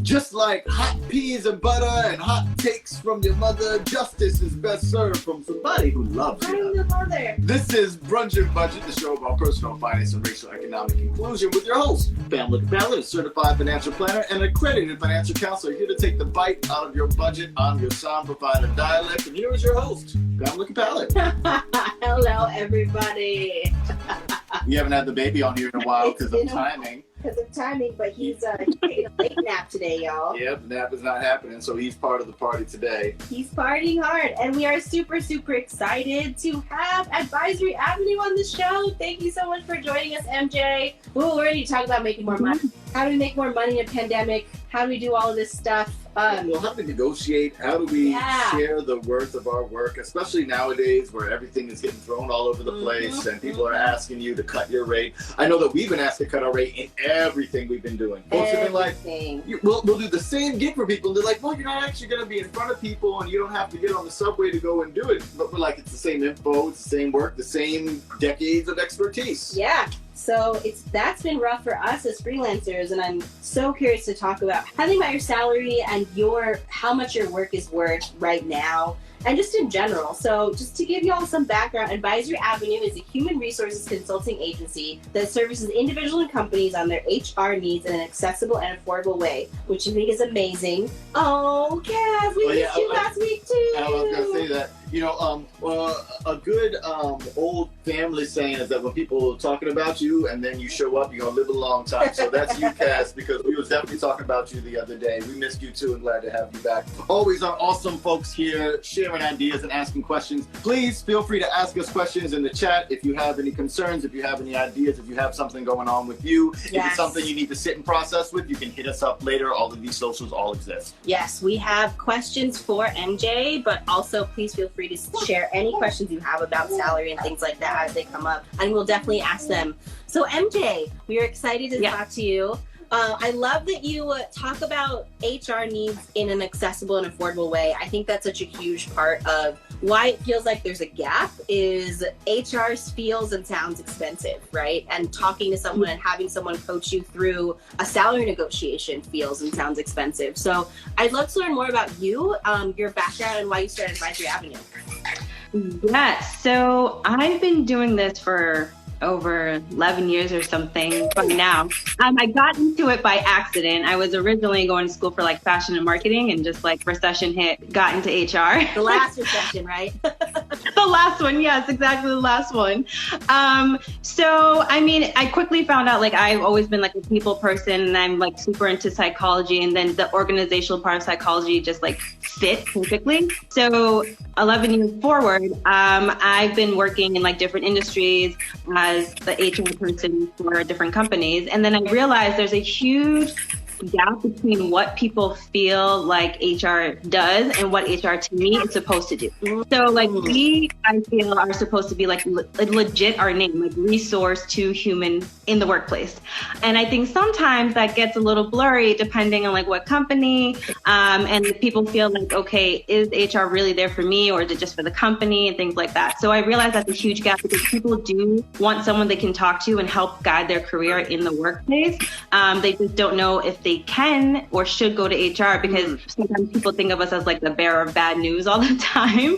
Just like hot peas and butter and hot takes from your mother, justice is best served from somebody who loves you. This is Brunch and Budget, the show about personal finance and racial economic inclusion with your host, Pamela Capella, a certified financial planner and accredited financial counselor, here to take the bite out of your budget on your sound provider dialect. And here is your host, Pamela Capella. Hello, everybody. We haven't had the baby on here in a while because of timing. But he's taking a late nap today, y'all. Yep, nap is not happening, so he's part of the party today. He's partying hard, and we are super, super excited to have Advisory Avenue on the show. Thank you so much for joining us, MJ. We're ready to talk about making more money. How do we make more money in a pandemic? How do we do all of this stuff? How do we negotiate? How do we share the worth of our work, especially nowadays where everything is getting thrown all over the place and people are asking you to cut your rate. I know that we've been asked to cut our rate in everything we've been doing. Folks have been like, we'll do the same gig for people. And they're like, well, you're not actually going to be in front of people and you don't have to get on the subway to go and do it. But we're like, it's the same info, it's the same work, the same decades of expertise. Yeah. So that's been rough for us as freelancers, and I'm so curious to talk about having about your salary and how much your work is worth right now, and just in general. So just to give you all some background, Advisory Avenue is a human resources consulting agency that services individuals and companies on their HR needs in an accessible and affordable way, which I think is amazing. Oh, Cass, we missed you last week too. I was going to say that. You know, a good old family saying is that when people are talking about you and then you show up, you're going to live a long time. So that's you, Cass, because we was definitely talking about you the other day. We missed you too and glad to have you back. Always are awesome folks here sharing ideas and asking questions. Please feel free to ask us questions in the chat if you have any concerns, if you have any ideas, if you have something going on with you. If it's something you need to sit and process with, you can hit us up later. All of these socials all exist. Yes, we have questions for MJ, but also please feel free to share any questions you have about salary and things like that as they come up, and we'll definitely ask them. So MJ, we are excited to talk to you. I love that you talk about HR needs in an accessible and affordable way. I think that's such a huge part of why it feels like there's a gap is HR feels and sounds expensive, right? And talking to someone and having someone coach you through a salary negotiation feels and sounds expensive. So I'd love to learn more about you, your background, and why you started Advisory Avenue. Yes, so I've been doing this for over 11 years or something by now. I got into it by accident. I was originally going to school for like fashion and marketing, and just like recession hit, got into HR. The last recession, right? The last one, yes, exactly the last one. So, I mean, I quickly found out like I've always been like a people person, and I'm like super into psychology, and then the organizational part of psychology just like fit perfectly. So 11 years forward, I've been working in like different industries as the HR person for different companies. And then I realized there's a huge gap between what people feel like HR does and what HR to me is supposed to do. So like I feel are supposed to be like legit our name, like resource to human in the workplace. And I think sometimes that gets a little blurry depending on like what company, and people feel like, okay, is HR really there for me or is it just for the company and things like that. So I realized that's a huge gap because people do want someone they can talk to and help guide their career in the workplace. They just don't know if they can or should go to HR because sometimes people think of us as like the bearer of bad news all the time.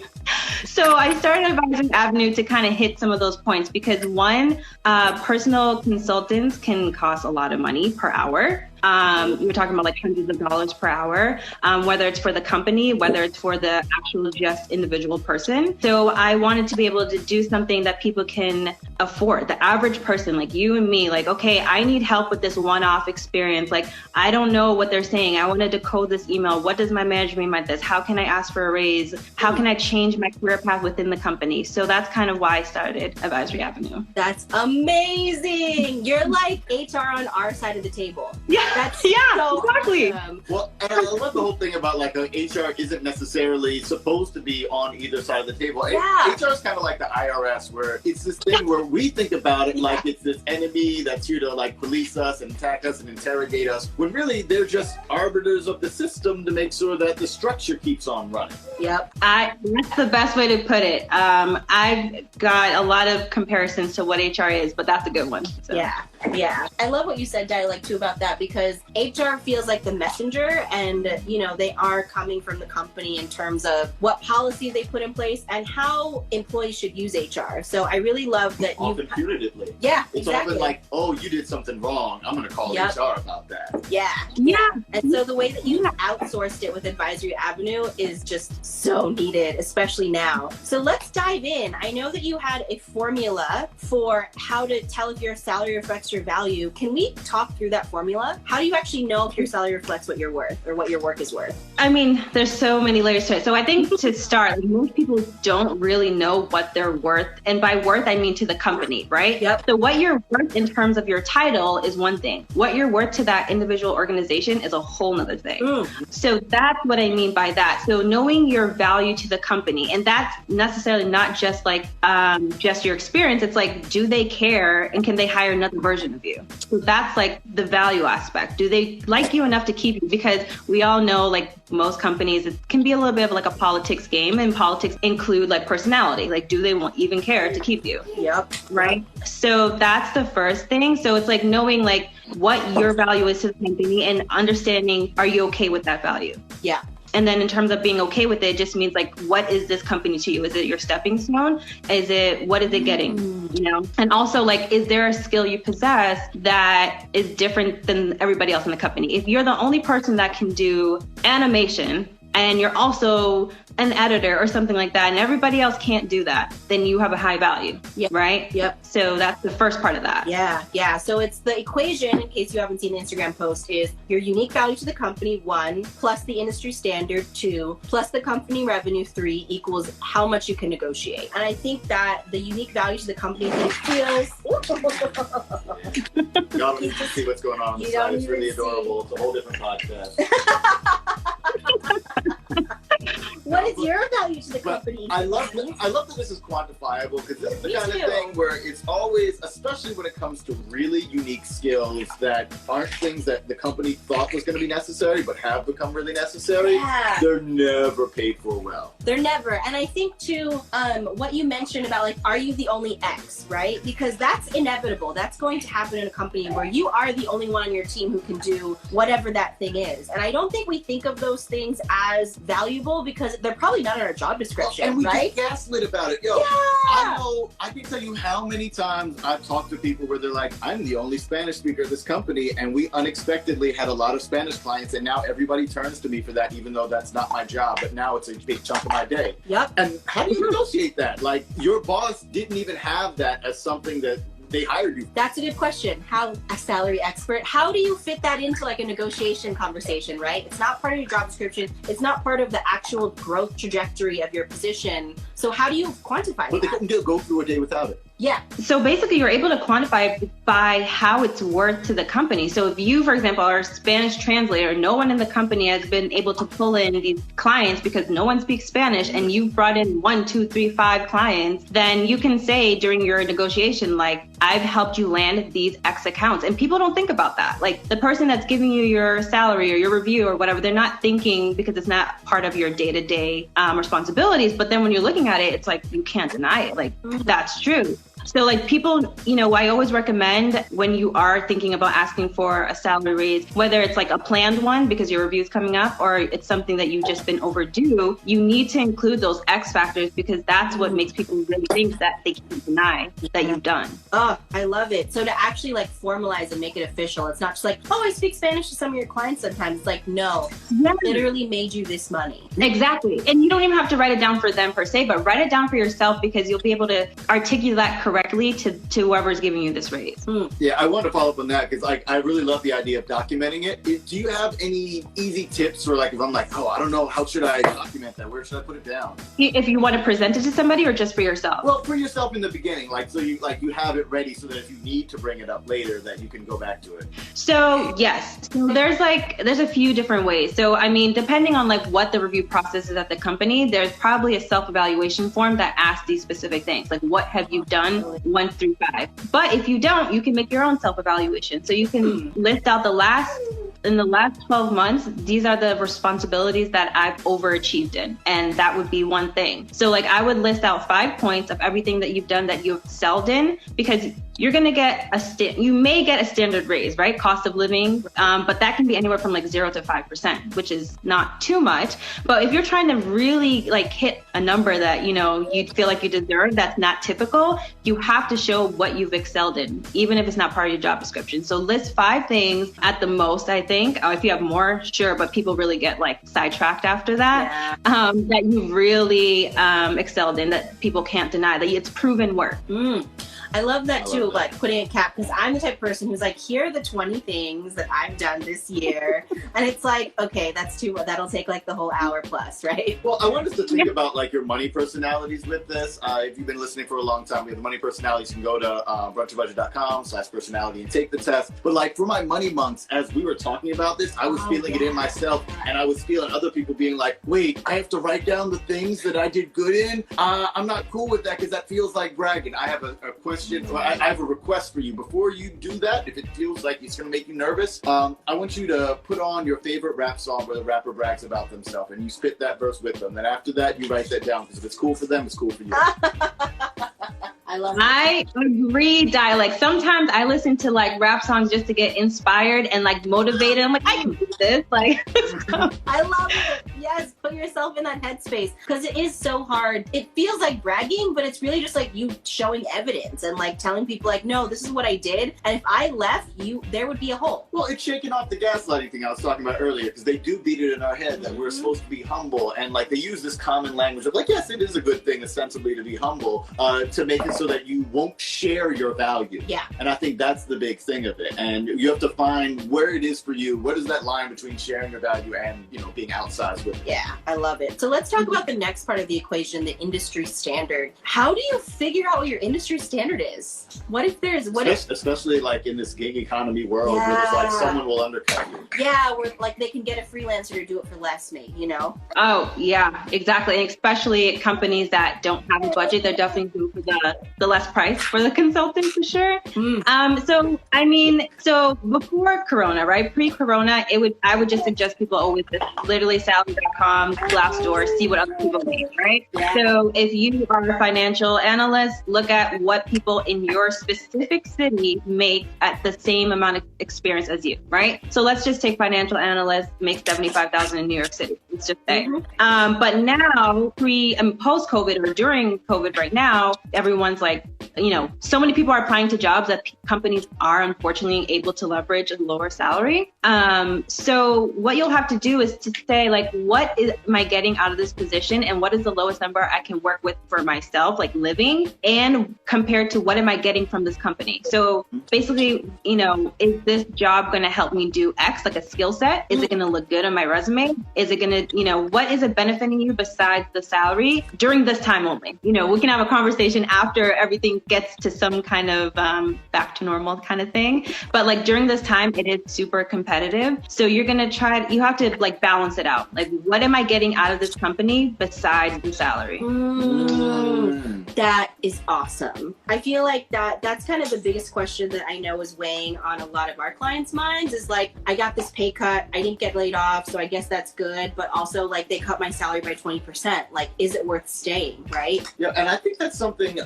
So I started Advisory Avenue to kind of hit some of those points because one, personal consultants can cost a lot of money per hour. We're talking about like hundreds of dollars per hour, whether it's for the company, whether it's for the actual just individual person. So I wanted to be able to do something that people can afford. The average person like you and me, like, okay, I need help with this one-off experience. Like, I don't know what they're saying. I wanted to code this email. What does my manager mean by this? How can I ask for a raise? How can I change my career path within the company? So that's kind of why I started Advisory Avenue. That's amazing. You're like HR on our side of the table. Yeah. That's exactly. Well, and I love the whole thing about like HR isn't necessarily supposed to be on either side of the table. Yeah. HR is kind of like the IRS, where it's this thing where we think about it like it's this enemy that's here to like police us and attack us and interrogate us, when really they're just arbiters of the system to make sure that the structure keeps on running. Yep. That's the best way to put it. I've got a lot of comparisons to what HR is, but that's a good one. So. Yeah. Yeah, I love what you said, Dialect, too, about that, because HR feels like the messenger, and they are coming from the company in terms of what policies they put in place and how employees should use HR. So I really love that you often punitively. Yeah, It's exactly. often like, oh, you did something wrong, I'm going to call HR about that. Yeah. And so the way that you outsourced it with Advisory Avenue is just so needed, especially now. So let's dive in. I know that you had a formula for how to tell if your salary reflects your value. Can we talk through that formula? How do you actually know if your salary reflects what you're worth or what your work is worth? I mean, there's so many layers to it. So I think to start, like, most people don't really know what they're worth. And by worth, I mean to the company, right? Yep. So what you're worth in terms of your title is one thing. What you're worth to that individual organization is a whole nother thing. So that's what I mean by that. So knowing your value to the company, and that's necessarily not just like just your experience. It's like, do they care and can they hire another version of you? So that's like the value aspect. Do they like you enough to keep you? Because we all know, like most companies, it can be a little bit of like a politics game, and politics include like personality. Like, do they even care to keep you? Yep. Right. So that's the first thing. So it's like knowing like what your value is to the company and understanding, are you okay with that value? Yeah. And then in terms of being okay with it, just means like, what is this company to you? Is it your stepping stone? What is it getting? And also like, is there a skill you possess that is different than everybody else in the company? If you're the only person that can do animation, and you're also an editor or something like that, and everybody else can't do that, then you have a high value, right? Yep. So that's the first part of that. Yeah. So it's the equation, in case you haven't seen the Instagram post, is your unique value to the company, 1, plus the industry standard, 2, plus the company revenue, 3, equals how much you can negotiate. And I think that the unique value to the company feels... Y'all need to see what's going on the side. It's really adorable. It's a whole different podcast. What is your value to the company? I love that this is quantifiable, because this is the kind of thing where it's always, especially when it comes to really unique skills that aren't things that the company thought was going to be necessary but have become really necessary. Yeah. They're never paid for well. They're never. And I think too, what you mentioned about like, are you the only X, right? Because that's inevitable. That's going to happen in a company where you are the only one on your team who can do whatever that thing is. And I don't think we think of those things as valuable because they're probably not in our job description, and we right? get gaslit about it. Yo, Yeah. I can tell you how many times I've talked to people where they're like, I'm the only Spanish speaker at this company, and we unexpectedly had a lot of Spanish clients, and now everybody turns to me for that, even though that's not my job, but now it's a big chunk of my day. Yep. And how do you negotiate that? Like, your boss didn't even have that as something that they hired you. That's a good question. How, a salary expert, how do you fit that into like a negotiation conversation, right? It's not part of your job description. It's not part of the actual growth trajectory of your position. So how do you quantify But they that? couldn't go through a day without it. Yeah. So basically you're able to quantify it by how it's worth to the company. So if you, for example, are a Spanish translator, no one in the company has been able to pull in these clients because no one speaks Spanish, and you've brought in 1, 2, 3, 5 clients, then you can say during your negotiation, like, I've helped you land these X accounts. And people don't think about that. Like, the person that's giving you your salary or your review or whatever, they're not thinking, because it's not part of your day-to-day responsibilities. But then when you're looking at it, it's like, you can't deny it. Like, that's true. So like people, I always recommend when you are thinking about asking for a salary raise, whether it's like a planned one because your review's coming up, or it's something that you've just been overdue, you need to include those X factors, because that's what makes people really think that they can't deny that you've done. Oh, I love it. So to actually like formalize and make it official, it's not just like, oh, I speak Spanish to some of your clients sometimes. It's like, no, literally made you this money. Exactly. And you don't even have to write it down for them per se, but write it down for yourself, because you'll be able to articulate that correctly to whoever's giving you this raise. Yeah, I want to follow up on that, because I really love the idea of documenting it. Do you have any easy tips for, like, if I'm like, oh, I don't know, how should I document that? Where should I put it down? If you want to present it to somebody or just for yourself? Well, for yourself in the beginning, so you have it ready so that if you need to bring it up later, that you can go back to it. So yes, there's a few different ways. So I mean, depending on like what the review process is at the company, there's probably a self-evaluation form that asks these specific things, like what have you done 1 through 5. But if you don't, you can make your own self-evaluation. So you can list out in the last 12 months, these are the responsibilities that I've overachieved in. And that would be one thing. So like I would list out 5 points of everything that you've done that you've excelled in, because you're going to get you may get a standard raise, right? Cost of living, but that can be anywhere from like 0 to 5%, which is not too much. But if you're trying to really like hit a number that, you know, you feel like you deserve, that's not typical, you have to show what you've excelled in, even if it's not part of your job description. So list 5 things at the most, I think. If you have more, sure, but people really get like sidetracked after that, that you really excelled in, that people can't deny, that it's proven work. I love that too, like putting a cap, because I'm the type of person who's like, here are the 20 things that I've done this year. And it's like, okay, that's too much. That'll take like the whole hour plus, right? Well, I wanted us to think about like your money personalities with this. If you've been listening for a long time, we have the money personalities. You can go to brunchybudget.com/personality and take the test. But like for my money monks, as we were talking about this, I was feeling it in myself, and I was feeling other people being like, wait, I have to write down the things that I did good in. I'm not cool with that, because that feels like bragging. I have a question. I have a request for you. Before you do that, if it feels like it's going to make you nervous, I want you to put on your favorite rap song where the rapper brags about themselves, and you spit that verse with them. Then after that, you write that down, because if it's cool for them, it's cool for you. I love it. I agree, Di. Like sometimes I listen to like rap songs just to get inspired and like motivated. I'm like, I can do this. Like, I love it. Yes, put yourself in that headspace, because it is so hard. It feels like bragging, but it's really just like you showing evidence and like telling people like, no, this is what I did, and if I left, there would be a hole. Well, it's shaking off the gaslighting thing I was talking about earlier, because they do beat it in our head that we're supposed to be humble, and like they use this common language of like, yes, it is a good thing ostensibly to be humble, to make it so that you won't share your value. Yeah. And I think that's the big thing of it. And you have to find where it is for you. What is that line between sharing your value and, you know, being outsized with it? Yeah, I love it. So let's talk about the next part of the equation, the industry standard. How do you figure out what your industry standard is? What if Especially like in this gig economy world where it's like someone will undercut you. Yeah, where like they can get a freelancer to do it for less, maybe, you know? Oh, yeah, exactly. And especially companies that don't have a budget, they're definitely due for the less price for the consultant for sure. So before Corona, right? Pre-Corona, I would just suggest people always just literally salary.com, Glassdoor, see what other people make, right? Yeah. So if you are a financial analyst, look at what people in your specific city make at the same amount of experience as you, right? So let's just take financial analysts make $75,000 in New York City. Let's just say. But now, post-COVID or during COVID right now, everyone's like, you know, so many people are applying to jobs that companies are unfortunately able to leverage a lower salary. So what you'll have to do is to say, like, what am I getting out of this position, and what is the lowest number I can work with for myself, like living, and compared to what am I getting from this company? So basically, you know, is this job going to help me do X, like a skill set? Is it going to look good on my resume? Is it going to, you know, what is it benefiting you besides the salary during this time only? You know, we can have a conversation after everything gets to some kind of back to normal kind of thing. But like during this time, it is super competitive. So you're going to you have to like balance it out. Like, what am I getting out of this company besides the salary? That is awesome. I feel like that's kind of the biggest question that I know is weighing on a lot of our clients' minds is like, I got this pay cut, I didn't get laid off, so I guess that's good. But also like they cut my salary by 20%. Like, is it worth staying, right? Yeah, and I think that's something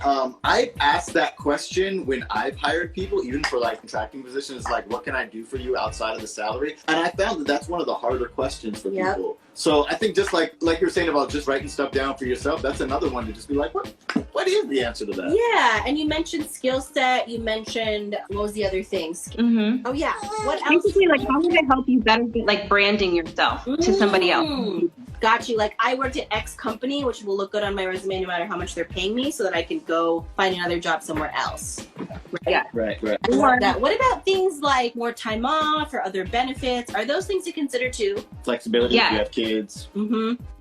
I've asked that question when I've hired people, even for like contracting positions, like what can I do for you outside of the salary? And I found that that's one of the harder questions for people. So I think just like you're saying about just writing stuff down for yourself, that's another one to just be like, what is the answer to that? Yeah, and you mentioned skill set. You mentioned, what was the other things? Oh yeah, what else? Basically, like, how can I help you better, like branding yourself to somebody else? Got you. Like, I worked at X company, which will look good on my resume no matter how much they're paying me, so that I can go find another job somewhere else. Yeah. Right. I love that. What about things like more time off or other benefits? Are those things to consider too? Flexibility if you have kids.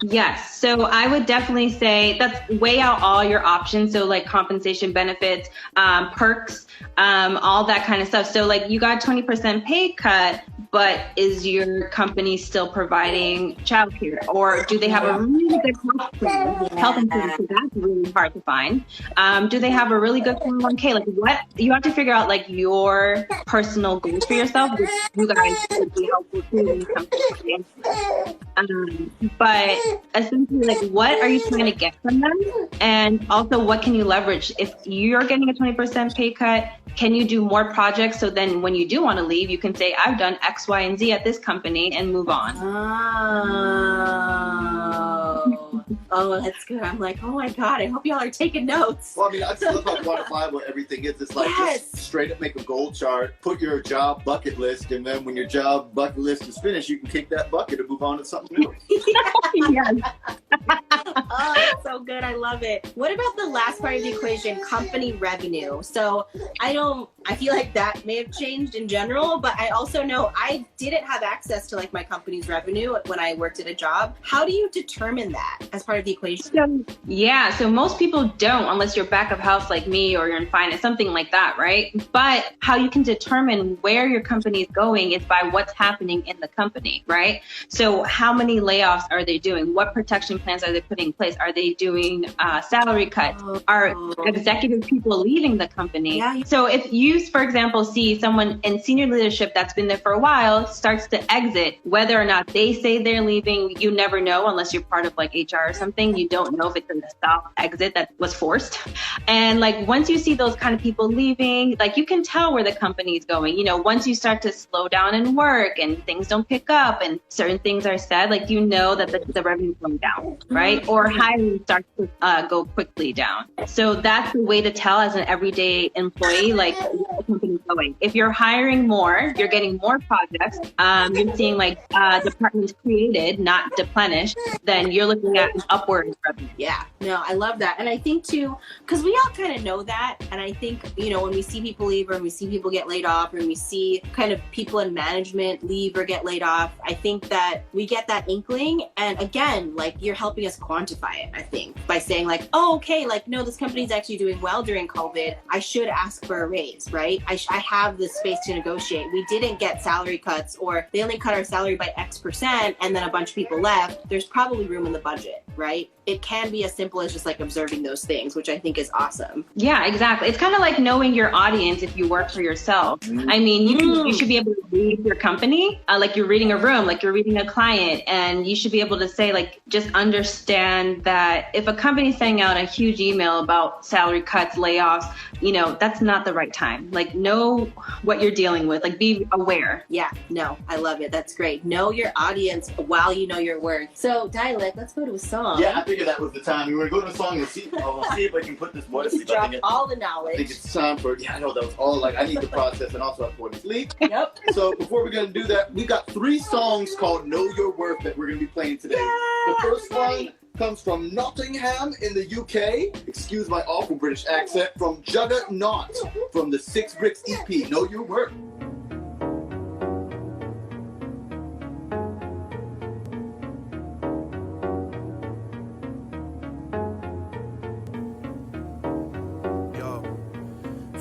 Yes. So I would definitely say weigh out all your options. So like compensation, benefits, perks, all that kind of stuff. So like you got 20% pay cut, but is your company still providing childcare? Or do they have a really good health insurance? So that's really hard to find. Do they have a really good 401k? Like what? You have to figure out like your personal goals for yourself, which you guys would be helpful to. But essentially, like what are you trying to get from them? And also what can you leverage? If you're getting a 20% pay cut, can you do more projects? So then when you do want to leave, you can say, I've done X, Y, and Z at this company and move on. Oh, that's good. I'm like, oh my God, I hope y'all are taking notes. Well, I mean, I just love how quantifiable everything is. It's like just straight up make a goal chart, put your job bucket list, and then when your job bucket list is finished, you can kick that bucket and move on to something new. Yes. Oh, that's so good. I love it. What about the last part of the equation, company revenue? So I feel like that may have changed in general, but I also know I didn't have access to like my company's revenue when I worked at a job. How do you determine that as part of the equation? So most people don't, unless you're back of house like me or you're in finance, something like that, right? But how you can determine where your company is going is by what's happening in the company, right? So how many layoffs are they doing? What protection plans are they putting in place? Are they doing salary cuts? Are executive people leaving the company? Yeah. So if you, for example, see someone in senior leadership that's been there for a while starts to exit, whether or not they say they're leaving, you never know unless you're part of like HR or something. You don't know if it's a soft exit that was forced. And like once you see those kind of people leaving, like you can tell where the company is going. You know, once you start to slow down in work and things don't pick up and certain things are said, like you know that the revenue is going down, right? Or hiring starts to go quickly down. So that's the way to tell as an everyday employee, like where the company's going. If you're hiring more, you're getting more projects, you're seeing like departments created, not replenished, then you're looking at an upward revenue. Yeah, no, I love that. And I think too, because we all kind of know that. And I think, you know, when we see people leave or when we see people get laid off or when we see kind of people in management leave or get laid off, I think that we get that inkling. And again, like you're helping us quantify it, I think, by saying like, oh, okay, like, no, this company's actually doing well during COVID. I should ask for a raise, right? I have the space to negotiate. We didn't get salary cuts or they only cut our salary by X% and then a bunch of people left. There's probably room in the budget, right? It can be as simple as just like observing those things, which I think is awesome. Yeah, exactly. It's kind of like knowing your audience if you work for yourself. I mean, you should be able to read your company like you're reading a room, like you're reading a client, and you should be able to say like, just understand that if a company's sending out a huge email about salary cuts, layoffs, you know, that's not the right time. Like know what you're dealing with, like be aware. Yeah, no, I love it. That's great. Know your audience while you know your worth. So Dialect, let's go to a song. Yeah, I figured that was the time. We were going to a song and see if I can put this more to sleep. Drop all the knowledge. I think it's time for, I know that was all like, I need to process and also have to sleep. Yep. So before we're going to do that, we got 3 songs called Know Your Worth that we're going to be playing today. The first one comes from Nottingham in the UK. Excuse my awful British accent. From Juggernaut from the 6 Bricks EP, Know Your Worth.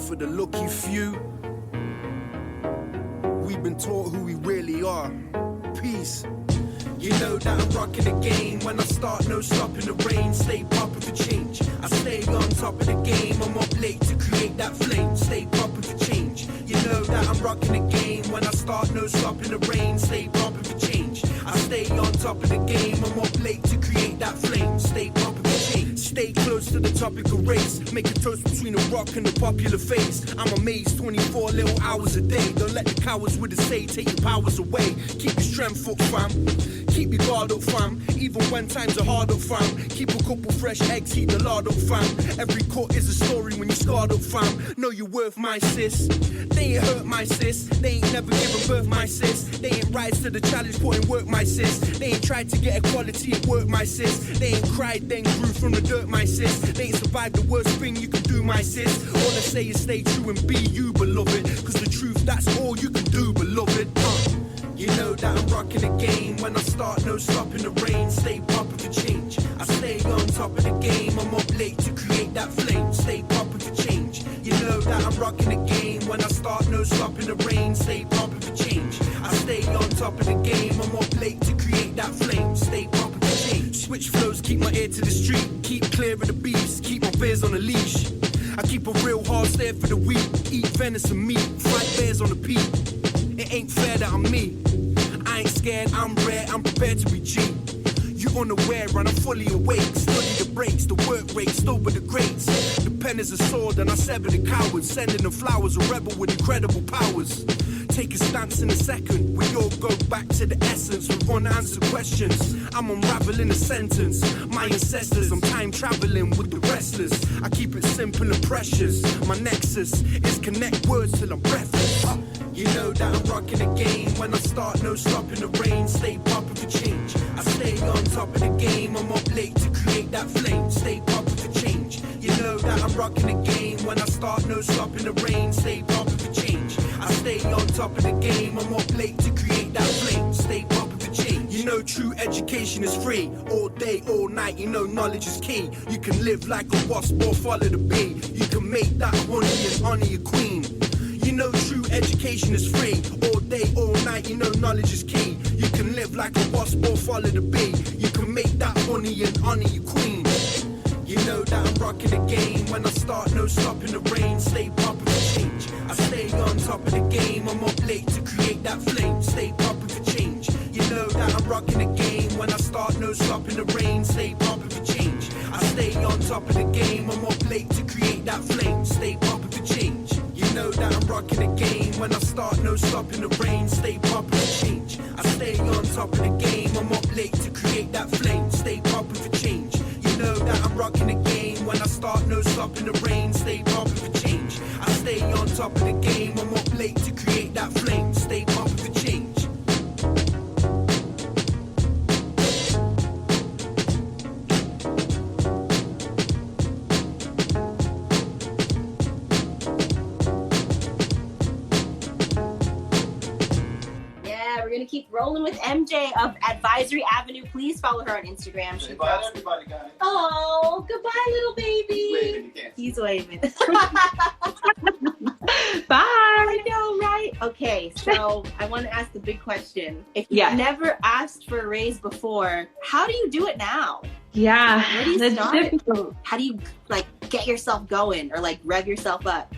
For the lucky few, we've been taught who we really are. Peace. You know that I'm rocking the game. When I start, no stopping the rain. Stay proper for change. I stay on top of the game. I'm up late to create that flame. Stay proper for change. You know that I'm rocking the game. When I start, no stopping the rain. Stay proper for change. I stay on top of the game. I'm up late to create that flame. Stay proper for change. Stay close to the topic of race. Make a toast between a rock and the popular face. I'm amazed 24 little hours a day. Don't let the cowards with the say take your powers away. Keep your strength up, fam. Keep your guard up, fam. Even when times are hard up, fam. Keep a couple fresh eggs, heat the lard up, fam. Every cut is a story when you scarred up, fam. Know you're worth my sis. They ain't hurt my sis. They ain't never given birth, my sis. They ain't rise to the challenge, put in work, my sis. They ain't tried to get equality at work, my sis. They ain't cried, then grew from the dirt, my sis. They ain't survived the worst thing you can do, my sis. All I say is stay true and be you, beloved. Cause the truth, that's all you can do, beloved. You know that I'm rocking the game. When I start, no stopping the rain. Stay proper for change. I stay on top of the game. I'm up late to create that flame. Stay proper for change. You know that I'm rocking the game. When I start, no stopping the rain. Stay proper for change. I stay top of the game. I'm up late to create that flame. Stay pumping the change. Switch flows, keep my ear to the street. Keep clear of the beefs, keep my fears on a leash. I keep a real hard stare for the weak. Eat venison meat, fight bears on the peak. It ain't fair that I'm me. I ain't scared, I'm rare, I'm prepared to be G. You unaware and I'm fully awake. Study the breaks, the work rate, still with the greats. The pen is a sword and I sever the cowards. Sending them flowers, a rebel with incredible powers. Take a stance in a second. We all go back to the essence with unanswered questions. I'm unraveling a sentence. My ancestors, I'm time traveling with the restless. I keep it simple and precious. My nexus is connect words till I'm breathless. You know that I'm rocking the game. When I start, no stopping the rain. Stay popping for change. I stay on top of the game. I'm up late to create that flame. Stay popping for change. You know that I'm rocking the game. When I start, no stopping the rain. Stay popping for change. I stay on top of the game. I'm up late to create that flame. Stay popping for change. You know true education is free. All day, all night, you know knowledge is key. You can live like a wasp or follow the bee. You can make that honey and honor your queen. You know true education is free. All day, all night, you know knowledge is key. You can live like a wasp or follow the bee. You can make that honey and honor your queen. You know that I'm rocking the game. When I start, no stopping the rain. Stay popping for change. I stay on top of the game. I'm up late to create that flame. Stay popping for change. You know that I'm rocking the game. When I start, no stopping the rain. Stay popping for change. I stay on top of the game. I'm up late to create that flame. Stay popping for change. You know that I'm rocking the game. When I start, no stopping the rain. Stay popping for change. I stay on top of the game. I'm up late to create that flame. Stay popping for change. You know that I'm rocking the game. When I start, no stopping the rain. Stay popping for change. I stay on top of the game. I'm up late to create that flame. Stay popping for change. We're gonna keep rolling with MJ of Advisory Avenue. Please follow her on Instagram. She Bye, everybody, guys. Oh, goodbye, little baby. Waving, you can't. He's waving. Bye. I know, right? Okay, so I want to ask the big question. If you've Yeah. never asked for a raise before, how do you do it now? Yeah, Where do you that's start? difficult. How do you like get yourself going or like rev yourself up?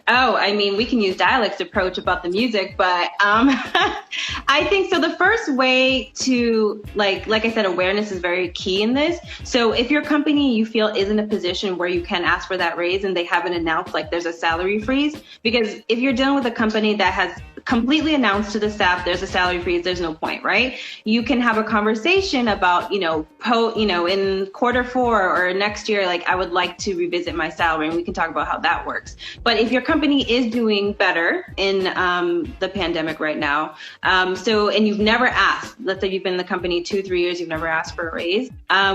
Oh, I mean, we can use dialect's approach about the music, but I think so. The first way to like I said, awareness is very key in this. So if your company you feel is in a position where you can ask for that raise and they haven't announced like there's a salary freeze, because if you're dealing with a company that has completely announced to the staff there's a salary freeze, there's no point, right? You can have a conversation about, in quarter 4 or next year, like I would like to revisit my salary, and we can talk about how that works. But if your company is doing better in the pandemic right now, and you've never asked, let's say you've been in the company 2-3 years, you've never asked for a raise,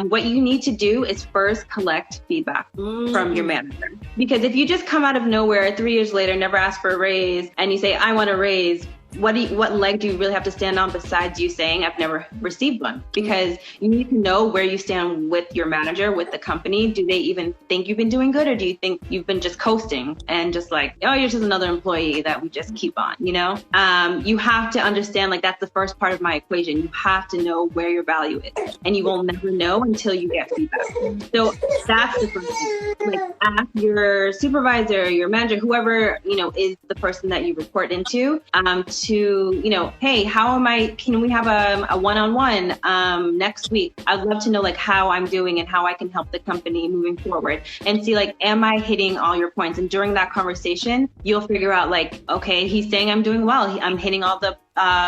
what you need to do is first collect feedback from your manager. Because if you just come out of nowhere 3 years later, never ask for a raise, and you say, I want a raise, what leg do you really have to stand on besides you saying I've never received one? Because you need to know where you stand with your manager, with the company. Do they even think you've been doing good, or do you think you've been just coasting and just like, oh, you're just another employee that we just keep on, You have to understand, like, that's the first part of my equation. You have to know where your value is, and you will never know until you get feedback. So that's the first thing. Like, ask your supervisor, your manager, whoever, is the person that you report into, to, hey, can we have a one-on-one next week? I'd love to know like how I'm doing and how I can help the company moving forward, and see like, am I hitting all your points? And during that conversation, you'll figure out like, okay, he's saying I'm doing well. I'm hitting all the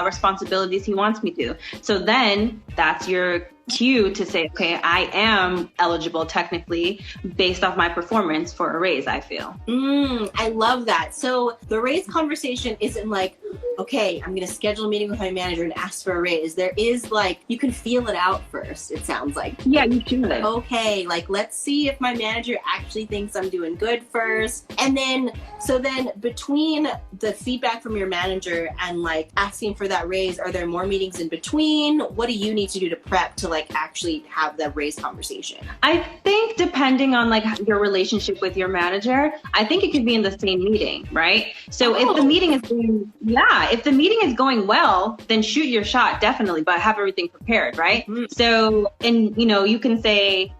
responsibilities he wants me to. So then that's your cue to say, okay, I am eligible technically based off my performance for a raise, I feel. I love that. So the raise conversation isn't like, okay, I'm going to schedule a meeting with my manager and ask for a raise. There is like, you can feel it out first, it sounds like. Yeah, you should. Okay, like let's see if my manager actually thinks I'm doing good first. And then, so then between the feedback from your manager and like asking asking for that raise, are there more meetings in between? What do you need to do to prep to like actually have that raise conversation? I think depending on like your relationship with your manager, I think it could be in the same meeting, right? So if the meeting is going well, then shoot your shot, definitely, but have everything prepared, right? So, and you can say,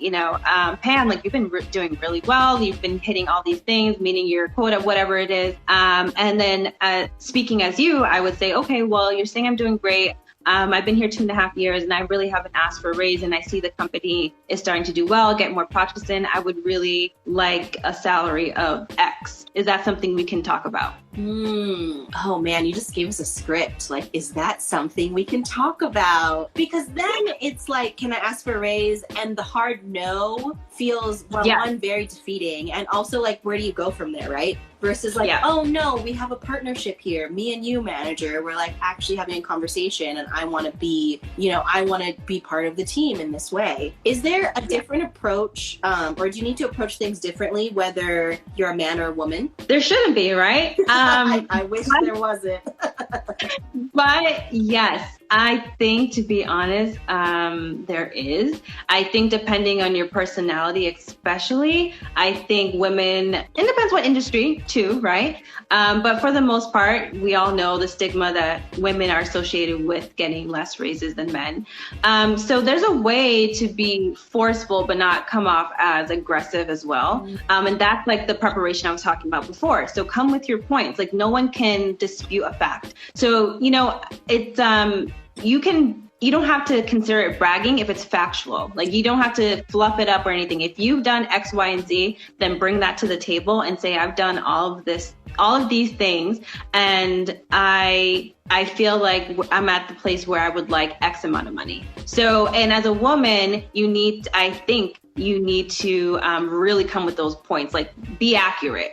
Pam, like you've been doing really well, you've been hitting all these things, meeting your quota, whatever it is. And then speaking as you, I would say, okay, well, you're saying I'm doing great. I've been here 2.5 years and I really haven't asked for a raise, and I see the company is starting to do well, get more projects in. I would really like a salary of X. Is that something we can talk about? Oh man, you just gave us a script. Like, is that something we can talk about? Because then it's like, can I ask for a raise? And the hard no feels, one, very defeating. And also like, where do you go from there, right? Versus like, oh no, we have a partnership here. Me and you, manager, we're like actually having a conversation, and I want to be, I want to be part of the team in this way. Is there a different approach, or do you need to approach things differently, whether you're a man or a woman? There shouldn't be, right? I wish there wasn't. But yes, I think, to be honest, there is. I think depending on your personality, especially, I think women, it depends what industry too, right? But for the most part, we all know the stigma that women are associated with getting less raises than men. So there's a way to be forceful, but not come off as aggressive as well. And that's like the preparation I was talking about before. So come with your points. Like no one can dispute a fact. So, it's, you don't have to consider it bragging if it's factual. Like you don't have to fluff it up or anything. If you've done X, Y, and Z, then bring that to the table and say, I've done all of these things, and I feel like I'm at the place where I would like X amount of money. So, and as a woman, you need to really come with those points, like be accurate.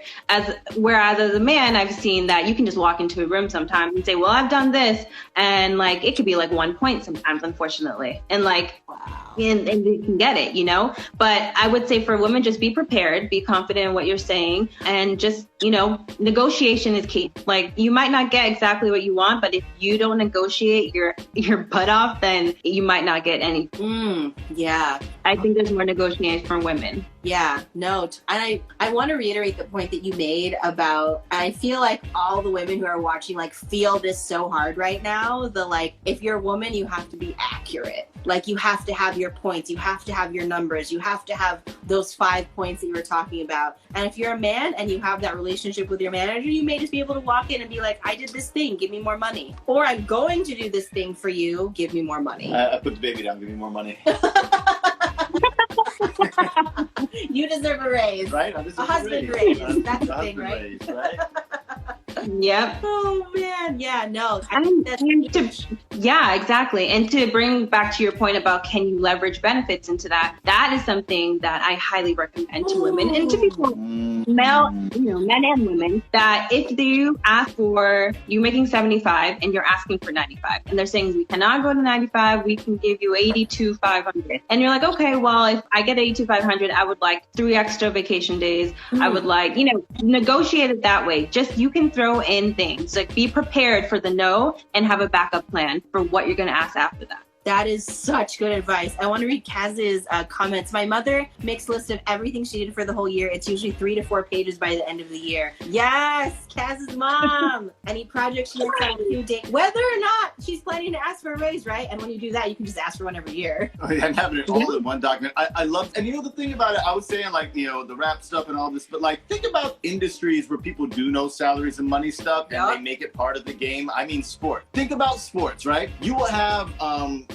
Whereas as a man, I've seen that you can just walk into a room sometimes and say, well, I've done this. And like, it could be like 1 point sometimes, unfortunately. And like, and you can get it, but I would say for women, just be prepared, be confident in what you're saying, and just, negotiation is key. Like you might not get exactly what you want, but if you don't negotiate your butt off, then you might not get any. Yeah. I think there's more negotiation for women. Yeah, no. And I want to reiterate the point that you made about, I feel like all the women who are watching like feel this so hard right now. If you're a woman, you have to be accurate. Like you have to have your points, you have to have your numbers, you have to have those 5 points that you were talking about. And if you're a man and you have that relationship with your manager, you may just be able to walk in and be like, I did this thing, give me more money. Or I'm going to do this thing for you, give me more money. I put the baby down, give me more money. You deserve a raise. Right? A husband raise. That's the thing, right? Raise, right? Yep. Oh man, yeah, no. Yeah, exactly. And to bring back to your point about can you leverage benefits into that, that is something that I highly recommend to women and to people, male, men and women, that if you ask for, you're making 75 and you're asking for 95, and they're saying we cannot go to 95, we can give you 82,500. And you're like, okay, well, if I get 82,500, I would like 3 extra vacation days. I would like, negotiate it that way. Just, you can throw in things like be prepared for the no and have a backup plan for what you're going to ask after that. That is such good advice. I want to read Kaz's comments. My mother makes a list of everything she did for the whole year. It's usually 3 to 4 pages by the end of the year. Yes, Kaz's mom. Any project she works on with you, whether or not she's planning to ask for a raise, right? And when you do that, you can just ask for one every year. Oh, yeah, and having it all in one document. I love, and the thing about it, I was saying like, the rap stuff and all this, but like, think about industries where people do know salaries and money stuff and they make it part of the game. I mean, sport. Think about sports, right? You will have,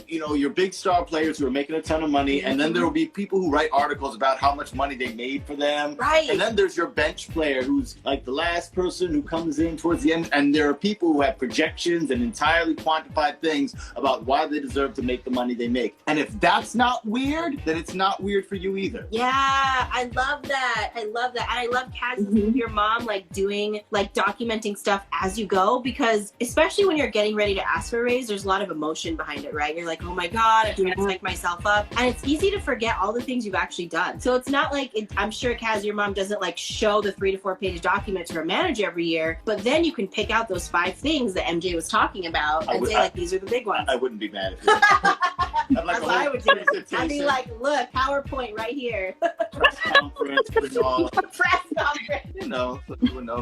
your big star players who are making a ton of money, and then there will be people who write articles about how much money they made for them. Right. And then there's your bench player who's like the last person who comes in towards the end, and there are people who have projections and entirely quantified things about why they deserve to make the money they make. And if that's not weird, then it's not weird for you either. Yeah, I love that. And I love Kaz, your mom, documenting stuff as you go, because especially when you're getting ready to ask for a raise, there's a lot of emotion behind it, right? You're like, like, oh my God, I'm trying to psych myself up. And it's easy to forget all the things you've actually done. So it's not like, I'm sure Kaz, your mom doesn't like show the 3 to 4 page document to her manager every year, but then you can pick out those 5 things that MJ was talking about and say like, these are the big ones. I wouldn't be mad if you I'd like That's what I would do. I'd be like, look, PowerPoint right here. Press conference, bring all, Press conference. you know,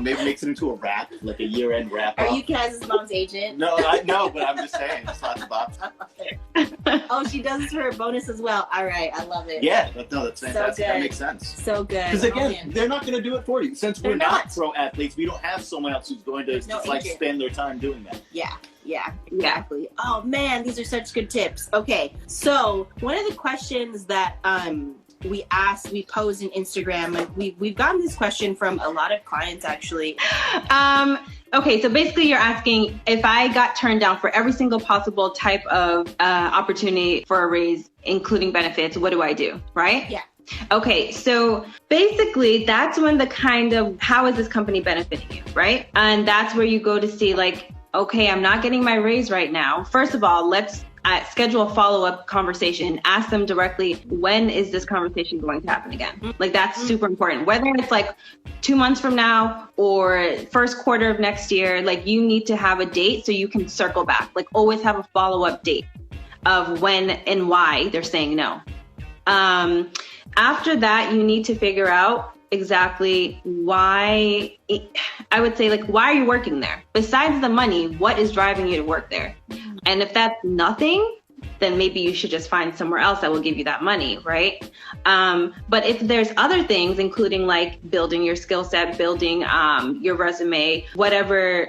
maybe makes it into a wrap, like a year-end wrap. Are you Kaz's mom's agent? No, I know, but I'm just saying, just lots of box. Oh, she does this for her bonus as well. All right, I love it. Yeah, that's fantastic. So good. That makes sense. So good. Because again, they're not going to do it for you. Since we're not pro athletes, we don't have someone else who's going to just like spend their time doing that. Yeah, exactly. Oh man, these are such good tips. Okay, so one of the questions that we posed in Instagram, and we've gotten this question from a lot of clients actually. Okay, so basically you're asking if I got turned down for every single possible type of opportunity for a raise, including benefits, what do I do, right? Yeah. Okay, so basically that's when the kind of, how is this company benefiting you, right? And that's where you go to see like, okay, I'm not getting my raise right now. First of all, let's schedule a follow-up conversation. Ask them directly, when is this conversation going to happen again? Like that's super important. Whether it's like 2 months from now or first quarter of next year, like you need to have a date so you can circle back. Like always have a follow-up date of when and why they're saying no. After that, you need to figure out exactly why, I would say like, why are you working there? Besides the money, what is driving you to work there? And if that's nothing, then maybe you should just find somewhere else that will give you that money, right? But if there's other things, including like building your skill set, building your resume, whatever,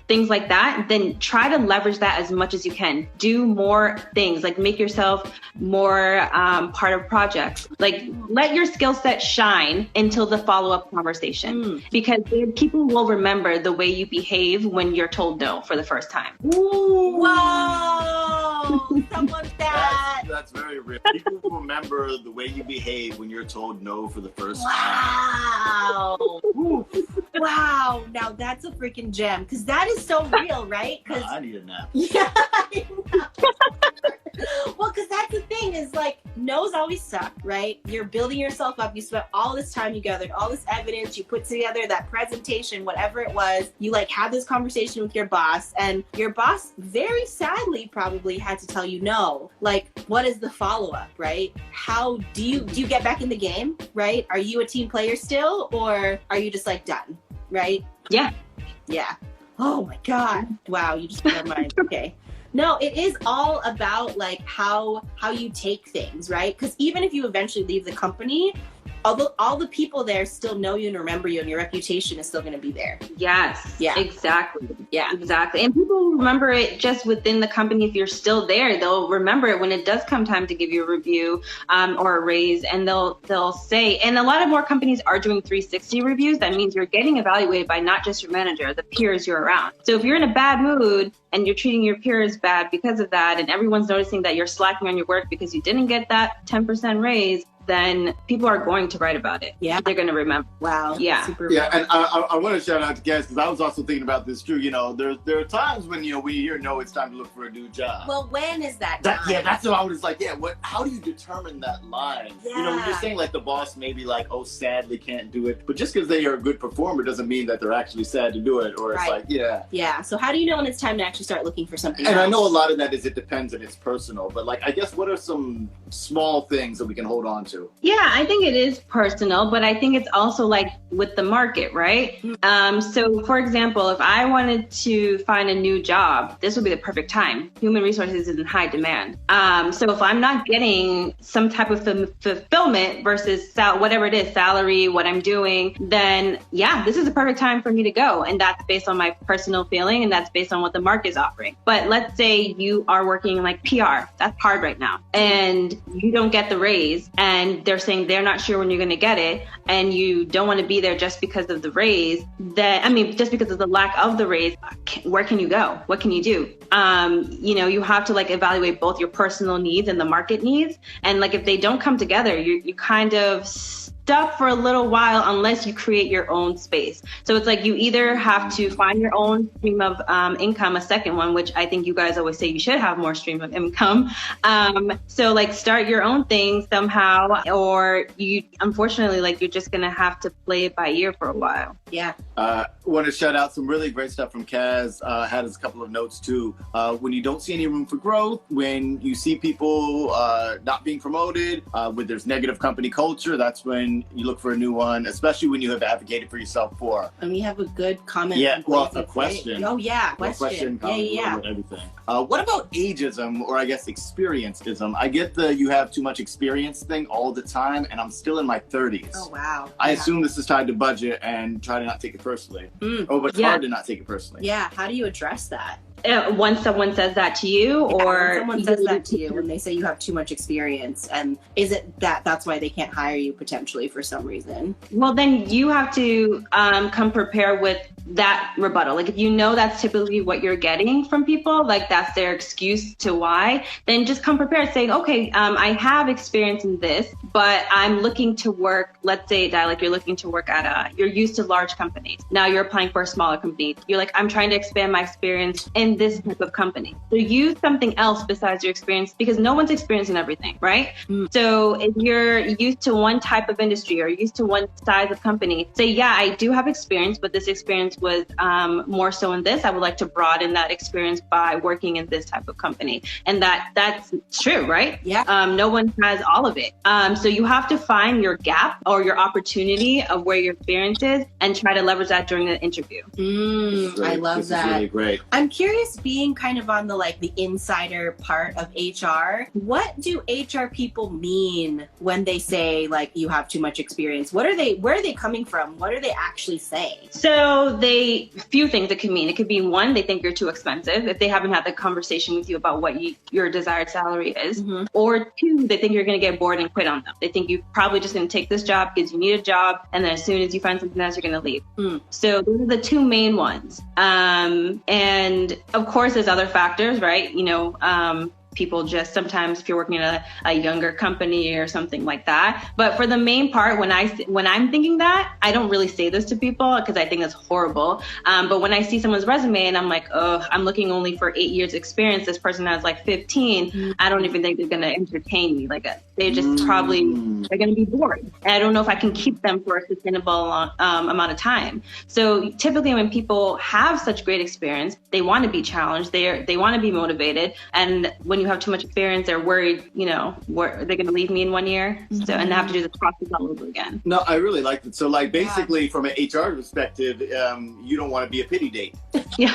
things like that, then try to leverage that as much as you can. Do more things, like make yourself more part of projects. Like let your skill set shine until the follow-up conversation, because people will remember the way you behave when you're told no for the first time. Ooh. Whoa! Someone that. That's very real. People will remember the way you behave when you're told no for the first time. Wow. Wow. Now that's a freaking gem, because that is so real, right? Because I need a nap. Yeah. I know. Well, because that's the thing is like, no's always suck, right? You're building yourself up. You spent all this time, you gathered all this evidence, you put together that presentation, whatever it was. You like had this conversation with your boss, and your boss very sadly probably had to tell you no. Like, what is the follow-up, right? How do you get back in the game, right? Are you a team player still, or are you just like done, right? Yeah. Oh my God. Wow, you just blew my mind. Okay. No, it is all about like how you take things, right? Because even if you eventually leave the company, although all the people there still know you and remember you, and your reputation is still going to be there. Yes. Yeah. Exactly. Yeah. Exactly. And people remember it just within the company. If you're still there, they'll remember it when it does come time to give you a review or a raise, and they'll say. And a lot of more companies are doing 360 reviews. That means you're getting evaluated by not just your manager, the peers you're around. So if you're in a bad mood and you're treating your peers bad because of that, and everyone's noticing that you're slacking on your work because you didn't get that 10% raise, then people are going to write about it. Yeah. They're going to remember. Wow. Yeah. Super Yeah, and I want to shout out to Kaz, because I was also thinking about this too. There are times when, when you hear no, it's time to look for a new job. Well, when is that time? That's what I was like, how do you determine that line? Yeah. When you're saying like the boss maybe like, oh, sadly can't do it. But just because they are a good performer doesn't mean that they're actually sad to do it. Or it's like, Yeah. So how do you know when it's time to actually start looking for something and else? I know a lot of that is it depends and it's personal. But like, I guess what are some small things that we can hold on to? Yeah, I think it is personal, but I think it's also like with the market, right? So for example, if I wanted to find a new job, this would be the perfect time. Human resources is in high demand. So if I'm not getting some type of fulfillment versus whatever it is, salary, what I'm doing, then this is the perfect time for me to go. And that's based on my personal feeling, and that's based on what the market is offering. But let's say you are working like PR, that's hard right now, and you don't get the raise, and they're saying they're not sure when you're going to get it, and you don't want to be there just because of the raise, just because of the lack of the raise, where can you go? What can you do? You have to like evaluate both your personal needs and the market needs. And like, if they don't come together, you kind of stuck for a little while unless you create your own space. So it's like you either have to find your own stream of income, a second one, which I think you guys always say you should have more stream of income. So like start your own thing somehow, or you, unfortunately, like you're just gonna have to play it by ear for a while. Yeah. Want to shout out some really great stuff from Kaz. Had a couple of notes too. When you don't see any room for growth, when you see people not being promoted, when there's negative company culture, that's when you look for a new one, especially when you have advocated for yourself for. And we have a good comment. Yeah, well, a question. Oh yeah, question. Yeah. Everything. What about ageism, or I guess experienceism? I get the you have too much experience thing all the time, and I'm still in my 30s. Oh wow. I assume this is tied to budget, and try to not take it personally. But it's hard to not take it personally. Yeah. How do you address that? Once someone says that to you, or when someone says that to you, when they say you have too much experience, and is it that's why they can't hire you potentially for some reason? Well, then you have to come prepared with that rebuttal. Like if you know that's typically what you're getting from people, like that's their excuse to why, then just come prepared saying, okay, I have experience in this, but I'm looking to work, let's say that like you're looking to work at you're used to large companies. Now you're applying for a smaller company. You're like, I'm trying to expand my experience in this type of company. So use something else besides your experience, because no one's experiencing everything, right? So if you're used to one type of industry or used to one size of company, say, yeah, I do have experience, but this experience was more so in this. I would like to broaden that experience by working in this type of company. And that's true, right? Yeah. No one has all of it. So you have to find your gap or your opportunity of where your experience is and try to leverage that during the interview. I love that. Is really great. I'm curious, being kind of on the insider part of HR, what do HR people mean when they say like you have too much experience? Where are they coming from? What are they actually saying? So few things it could mean. It could be one, they think you're too expensive if they haven't had the conversation with you about what your desired salary is. Or two, they think you're going to get bored and quit on them. They think you're probably just going to take this job because you need a job, and then as soon as you find something else, you're going to leave. So those are the two main ones. And of course, there's other factors, right? People just sometimes, if you're working at a younger company or something like that. But for the main part, when I'm thinking that, I don't really say this to people because I think that's horrible. But when I see someone's resume and I'm like, oh, I'm looking only for 8 years experience. This person has like 15. I don't even think they're going to entertain me. Like they just probably, they're going to be bored. And I don't know if I can keep them for a sustainable amount of time. So typically when people have such great experience, they want to be challenged. They want to be motivated. And when you have too much experience, they're worried, they're going to leave me in 1 year. So, and have to do the process all over again. No, I really liked it. So like basically from an HR perspective, you don't want to be a pity date. Yeah.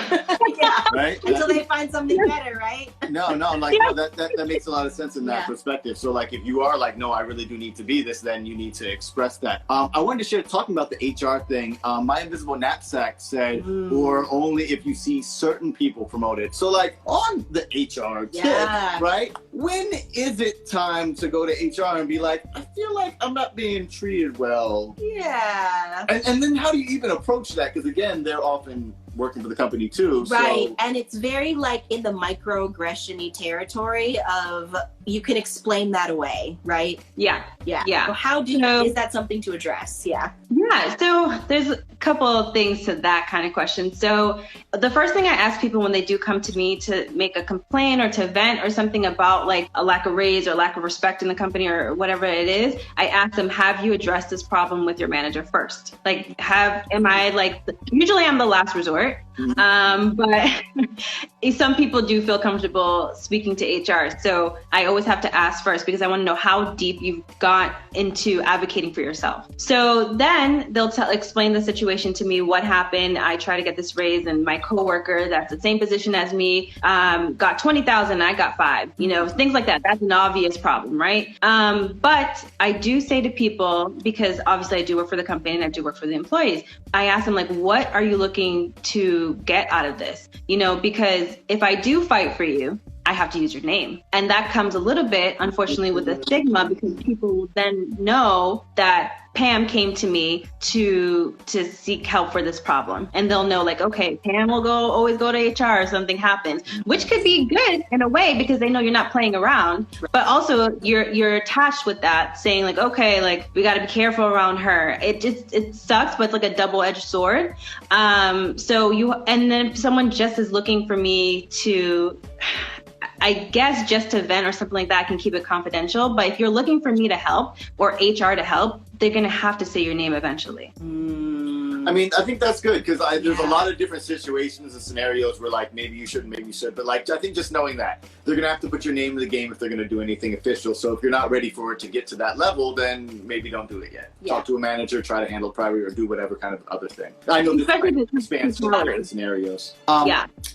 Right? Until they find something better, right? No, that makes a lot of sense in that perspective. So like if you are like, no, I really do need to be this, then you need to express that. I wanted to share, talking about the HR thing, my invisible knapsack said, or only if you see certain people promoted. So like on the HR tip, right? When is it time to go to HR and be like, I feel like I'm not being treated well? Yeah. And then how do you even approach that? Because again, they're often working for the company too. Right. So. And it's very like in the microaggression-y territory of you can explain that away, right? Yeah. So how is that something to address? Yeah. So there's a couple of things to that kind of question. So the first thing I ask people when they do come to me to make a complaint or to vent or something about like a lack of raise or lack of respect in the company or whatever it is, I ask them, have you addressed this problem with your manager first? Like, usually I'm the last resort. But some people do feel comfortable speaking to HR. So I always have to ask first because I want to know how deep you've got into advocating for yourself. So then they'll explain the situation to me, what happened. I try to get this raise, and my coworker that's the same position as me got 20,000, I got 5, things like that. That's an obvious problem, right? But I do say to people, because obviously I do work for the company and I do work for the employees, I ask them like, what are you looking to get out of this? Because if I do fight for you, I I have to use your name. And that comes a little bit, unfortunately, with the stigma, because people will then know that Pam came to me to seek help for this problem. And they'll know, like, okay, Pam will always go to HR if something happens, which could be good in a way because they know you're not playing around. But also you're attached with that, saying like, okay, like we got to be careful around her. It sucks, but it's like a double-edged sword. And then if someone just is looking for me to, I guess, just to vent or something like that, I can keep it confidential. But if you're looking for me to help or HR to help, they're going to have to say your name eventually. I mean, I think that's good because there's a lot of different situations and scenarios where like maybe you shouldn't, maybe you should. But like I think just knowing that they're going to have to put your name in the game if they're going to do anything official. So if you're not ready for it to get to that level, then maybe don't do it yet. Yeah. Talk to a manager, try to handle privately, or do whatever kind of other thing. I know this expands to different scenarios.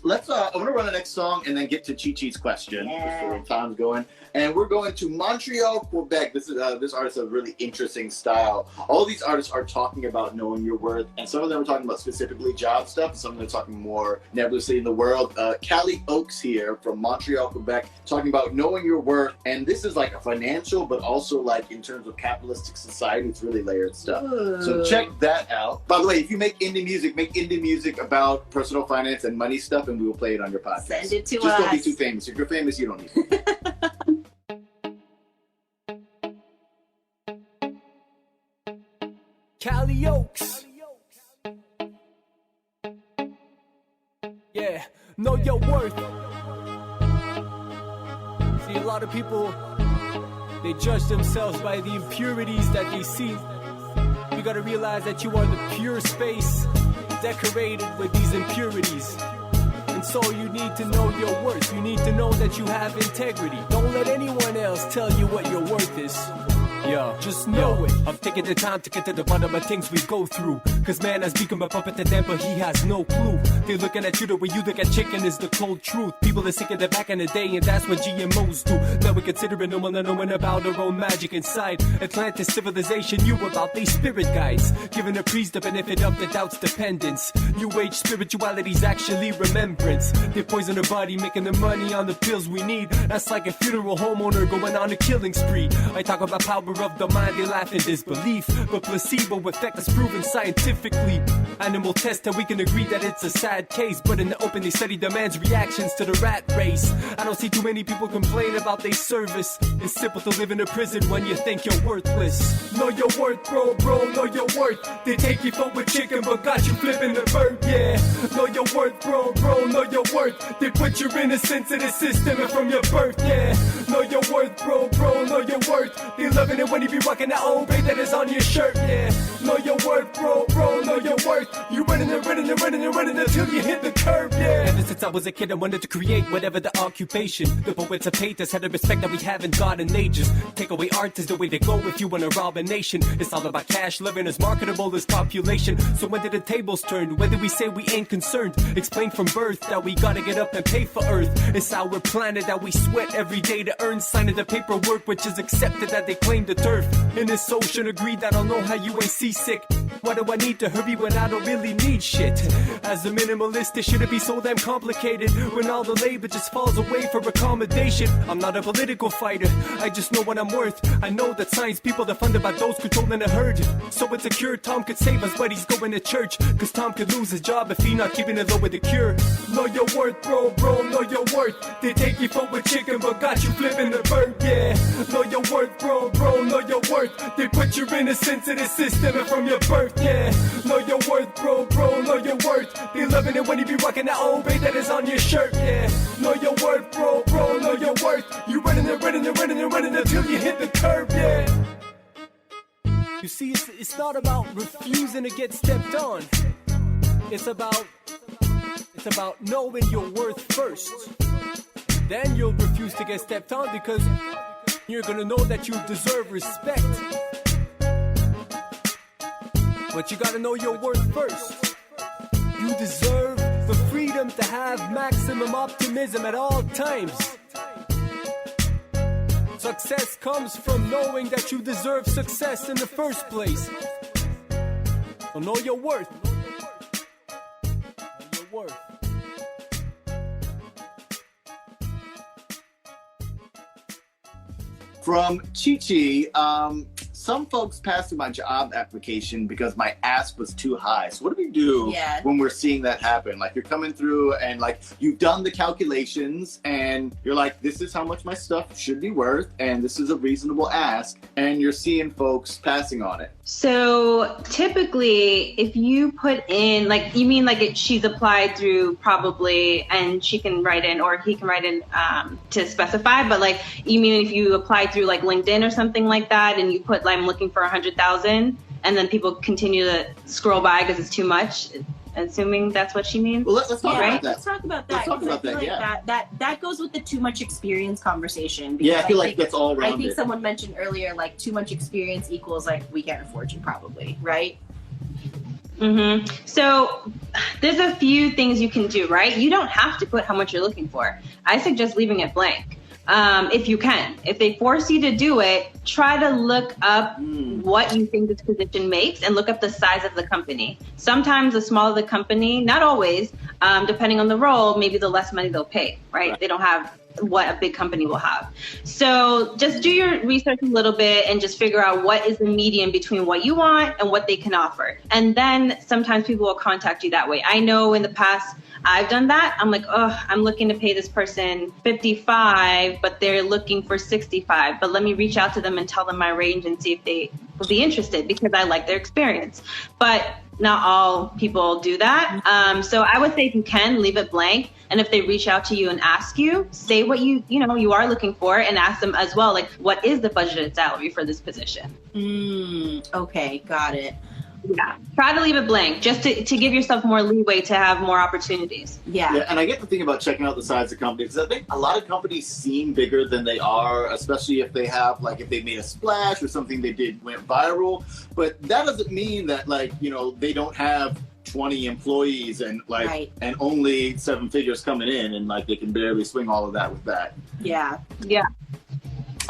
Let's. I want to run the next song and then get to Chi-Chi's question before time's going. And we're going to Montreal, Quebec. This artist has a really interesting style. All these artists are talking about knowing your worth, and some of them are talking about specifically job stuff. Some of them are talking more nebulously in the world. Callie Oaks here from Montreal, Quebec, talking about knowing your worth. And this is like a financial, but also like in terms of capitalistic society, it's really layered stuff. Ooh. So check that out. By the way, if you make indie music about personal finance and money stuff, and we will play it on your podcast. Send it to us. Just don't be too famous. If you're famous, you don't need it. Callie Oaks. Yeah, know your worth. See, a lot of people, they judge themselves by the impurities that they see. You gotta realize that you are the pure space decorated with these impurities. And so you need to know your worth. You need to know that you have integrity. Don't let anyone else tell you what your worth is. Yeah, just know it. I'm taking the time to get to the bottom of things we go through. Cause man has become a puppet to them, but he has no clue. They're looking at you the way you look at chicken is the cold truth. People are sick of that back in the day, and that's what GMOs do. Now we consider it normal, not knowing about our own magic inside. Atlantis civilization knew about these spirit guides, giving a priest the benefit of the doubt's dependence. New age spirituality's actually remembrance. They poison the body, making the money on the pills we need. That's like a funeral homeowner going on a killing spree. I talk about power of the mind, they laugh in disbelief. But placebo effect is proven scientifically. Animal test and we can agree that it's a sad case. But in the open they study the man's reactions to the rat race. I don't see too many people complain about their service. It's simple to live in a prison when you think you're worthless. Know your worth, bro, know your worth. They take you for a chicken but got you flipping the bird, yeah. Know your worth, bro, know your worth. They put your innocence in the system and from your birth, yeah. Know your worth, bro, know your worth. They loving it when you be rocking that old bay that is on your shirt, yeah. Know your worth, bro, know your worth. You running until you hit the curb, yeah. Ever since I was a kid I wanted to create whatever the occupation. The poets and painters had the respect that we haven't got in ages. Take away art is the way they go if you wanna rob a nation. It's all about cash, living as marketable as population. So when did the tables turn? When did we say we ain't concerned? Explain from birth that we gotta get up and pay for earth. It's our planet that we sweat every day to earn. Signing the paperwork which is accepted that they claim the turf. In this ocean agreed that I'll know how you ain't seasick. Why do I need to hurry when I don't really need shit? As a minimalist it shouldn't be so damn complicated. When all the labor just falls away for accommodation. I'm not a political fighter, I just know what I'm worth. I know that science people are funded by those controlling the herd. So it's a cure, Tom could save us but he's going to church. Cause Tom could lose his job if he not keeping it low with the cure. Know your worth, bro, know your worth. They take you for a chicken but got you flipping the bird, yeah. Know your worth, bro, know your worth. They put your innocence in the system and from your birth, yeah. Know your worth, bro, know your worth. They loving it when you be rocking that old bay that is on your shirt, yeah. Know your worth, bro, know your worth. You running until you hit the curb, yeah. You see, it's not about refusing to get stepped on. It's about knowing your worth first. Then you'll refuse to get stepped on because you're gonna know that you deserve respect. But you gotta know your worth first. You deserve the freedom to have maximum optimism at all times. Success comes from knowing that you deserve success in the first place. So know your worth. Know your worth. From Chi Chi, some folks passed through my job application because my ask was too high. So what do we do when we're seeing that happen? Like you're coming through and like you've done the calculations and you're like, this is how much my stuff should be worth and this is a reasonable ask, and you're seeing folks passing on it. So typically, if you put in, like, you mean like she's applied through Probably, and she can write in, or he can write in to specify, but like, you mean if you apply through like LinkedIn or something like that, and you put like, I'm looking for 100,000, and then people continue to scroll by because it's too much, assuming that's what she means. Well, let's talk about that. Let's talk about that. Let's talk about that, like that goes with the too much experience conversation. Yeah, I feel like that's all around I think it. someone mentioned earlier, like too much experience equals like we can't afford you, probably, right? Mm-hmm. So there's a few things you can do, right? You don't have to put how much you're looking for. I suggest leaving it blank. If you can. If they force you to do it, try to look up what you think this position makes and look up the size of the company. Sometimes the smaller the company, not always, depending on the role, maybe the less money they'll pay, right? They don't have what a big company will have. So just do your research a little bit and just figure out what is the median between what you want and what they can offer. And then sometimes people will contact you that way. I know in the past, I've done that. I'm like, oh, I'm looking to pay this person 55, but they're looking for 65. But let me reach out to them and tell them my range and see if they will be interested because I like their experience. But not all people do that. So I would say if you can, leave it blank. And if they reach out to you and ask you, say what you are looking for and ask them as well, like, what is the budgeted salary for this position? Okay, got it. Yeah, try to leave it blank just to give yourself more leeway to have more opportunities. Yeah, and I get the thing about checking out the size of companies because I think a lot of companies seem bigger than they are, especially if they have, like, if they made a splash or something they did went viral. But that doesn't mean that, like, you know, they don't have 20 employees and like and only 7 figures coming in and like they can barely swing all of that with that. Yeah.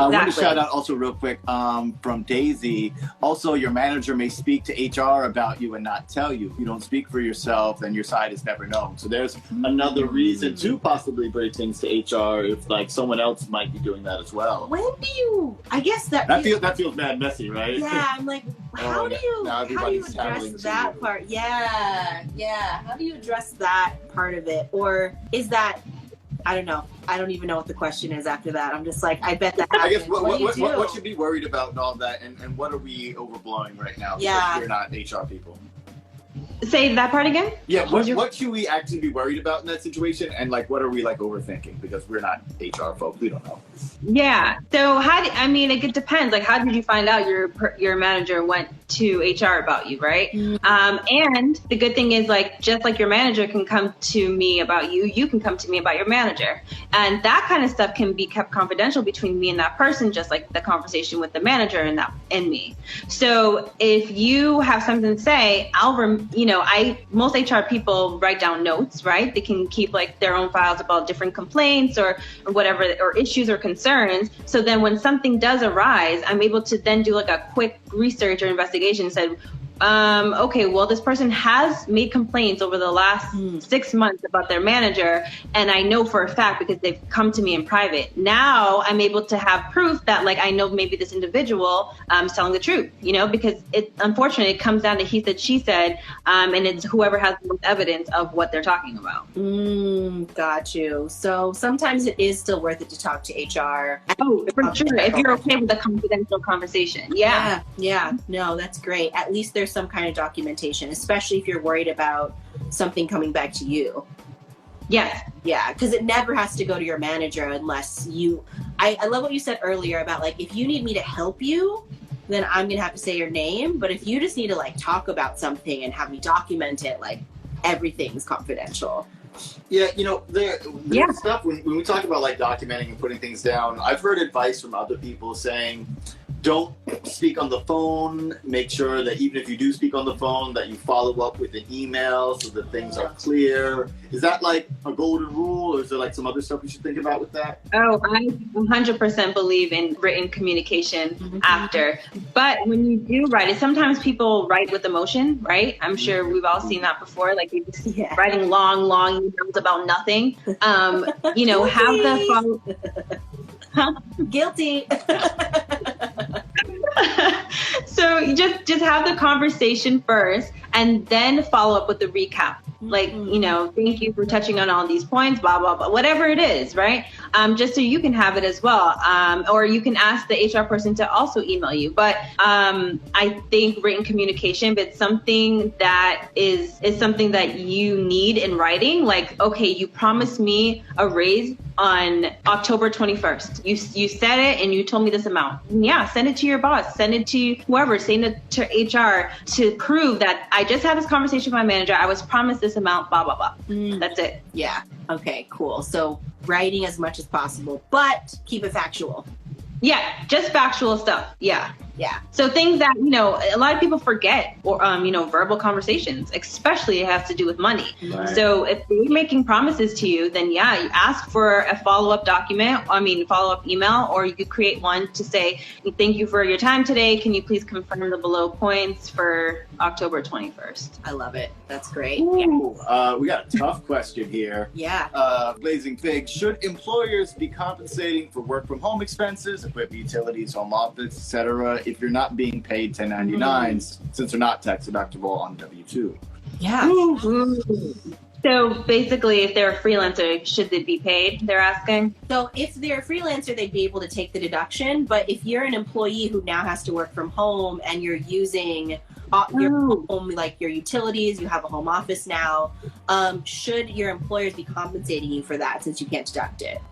I want to shout out also real quick from Daisy. Also, your manager may speak to HR about you and not tell you. If you don't speak for yourself, then your side is never known. So there's another reason to possibly break things to HR if like someone else might be doing that as well. When do you? I guess that feels mad messy, right? Yeah, I'm like, how do you address that part? Yeah. How do you address that part of it, or is that? I don't know. I don't even know what the question is after that. I'm just like, I bet that happens. I guess what should be worried about and all that, and what are we overblowing right now? Because we're not HR people. Say that part again? Yeah, what should we actually be worried about in that situation? And like, what are we like overthinking? Because we're not HR folks. We don't know. Yeah. So it depends. Like, how did you find out your manager went to HR about you, right? And the good thing is, like, just like your manager can come to me about you, you can come to me about your manager. And that kind of stuff can be kept confidential between me and that person, just like the conversation with the manager and me. So if you have something to say, most HR people write down notes, right? They can keep like their own files about different complaints or whatever, or issues or concerns. So then when something does arise, I'm able to then do like a quick research or investigation and said, okay, well, this person has made complaints over the last 6 months about their manager, and I know for a fact because they've come to me in private. Now I'm able to have proof that, like, I know maybe this individual is telling the truth, because unfortunately it comes down to he said, she said, and it's whoever has the most evidence of what they're talking about. Got you. So sometimes it is still worth it to talk to HR. Oh, for sure. If you're okay with a confidential conversation. Yeah. No, that's great. At least there's some kind of documentation, especially if you're worried about something coming back to you. Yes. Yeah, because it never has to go to your manager unless you... I love what you said earlier about, like, if you need me to help you, then I'm going to have to say your name. But if you just need to, like, talk about something and have me document it, like, everything's confidential. Yeah, there's stuff when we talk about, like, documenting and putting things down, I've heard advice from other people saying, don't speak on the phone. Make sure that even if you do speak on the phone, that you follow up with an email so that things are clear. Is that like a golden rule, or is there like some other stuff we should think about with that? Oh, I 100% believe in written communication after. But when you do write it, sometimes people write with emotion, right? I'm sure we've all seen that before. Like you're just writing long emails about nothing. Have the follow. Guilty. So you just have the conversation first and then follow up with the recap. Like, you know, thank you for touching on all these points, blah, blah, blah, whatever it is, right? Just so you can have it as well. Or you can ask the HR person to also email you. But I think written communication, but something that is something that you need in writing. Like, okay, you promised me a raise on October 21st. You said it and you told me this amount. Yeah, send it to your boss, send it to whoever, send it to HR to prove that I just had this conversation with my manager. I was promised this amount, blah, blah, blah. That's it. Yeah. Okay, cool. So writing as much as possible, but keep it factual. Yeah, just factual stuff. Yeah. Yeah. So things that, you know, a lot of people forget, or, you know, verbal conversations, especially it has to do with money. Right. So if they're making promises to you, then yeah, you ask for a follow-up follow-up email, or you could create one to say, thank you for your time today. Can you please confirm the below points for October 21st? I love it. That's great. Ooh, we got a tough question here. Yeah. Blazing Fig, should employers be compensating for work from home expenses, equipment, utilities, home office, etc., if you're not being paid 1099s, since they're not tax deductible on W-2? Yeah. So basically, if they're a freelancer, should they be paid? They're asking. So if they're a freelancer, they'd be able to take the deduction. But if you're an employee who now has to work from home and you're using your home, like your utilities, you have a home office now, should your employers be compensating you for that since you can't deduct it?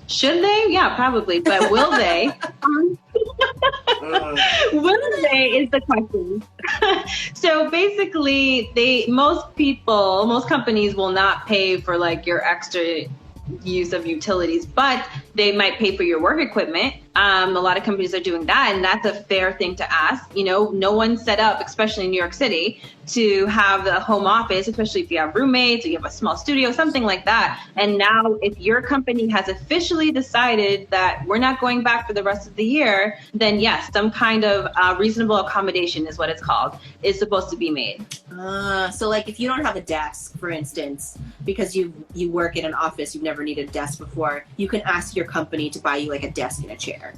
Should they? Yeah, probably. But will they? Will they is the question. So basically, most companies will not pay for like your extra use of utilities, but they might pay for your work equipment. A lot of companies are doing that, and that's a fair thing to ask. You know, no one's set up, especially in New York City, to have a home office, especially if you have roommates or you have a small studio, something like that. And now if your company has officially decided that we're not going back for the rest of the year, then yes, some kind of reasonable accommodation is what it's called, is supposed to be made. So like if you don't have a desk, for instance, because you work in an office, you've never needed a desk before, you can ask your company to buy you like a desk and a chair.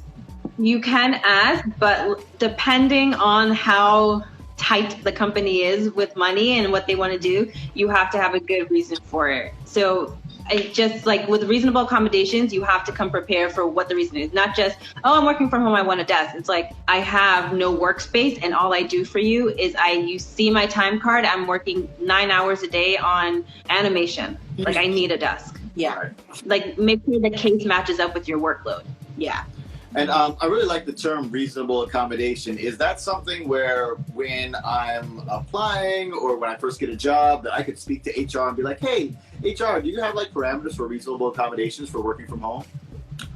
You can ask, but depending on how tight the company is with money and what they want to do, you have to have a good reason for it. So just like with reasonable accommodations, you have to come prepared for what the reason is. Not just, oh, I'm working from home, I want a desk. It's like, I have no workspace and all I do for you is you see my time card, I'm working 9 hours a day on animation. Like I need a desk. Yeah. Like make sure the case matches up with your workload. Yeah. And I really like the term reasonable accommodation. Is that something where when I'm applying or when I first get a job that I could speak to HR and be like, hey, HR, do you have like parameters for reasonable accommodations for working from home?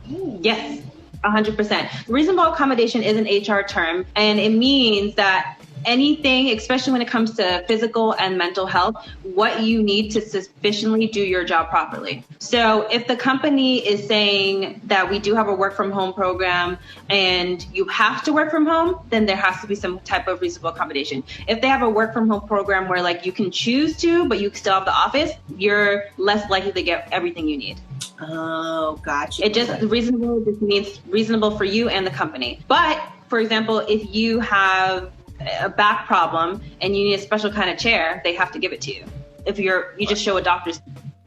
Yes, 100%. Reasonable accommodation is an HR term, and it means that anything, especially when it comes to physical and mental health, what you need to sufficiently do your job properly. So if the company is saying that we do have a work from home program and you have to work from home, then there has to be some type of reasonable accommodation. If they have a work from home program where like you can choose to, but you still have the office, you're less likely to get everything you need. Oh, gotcha. It just means reasonable for you and the company. But for example, if you have a back problem and you need a special kind of chair, they have to give it to you. If you just show a doctor's.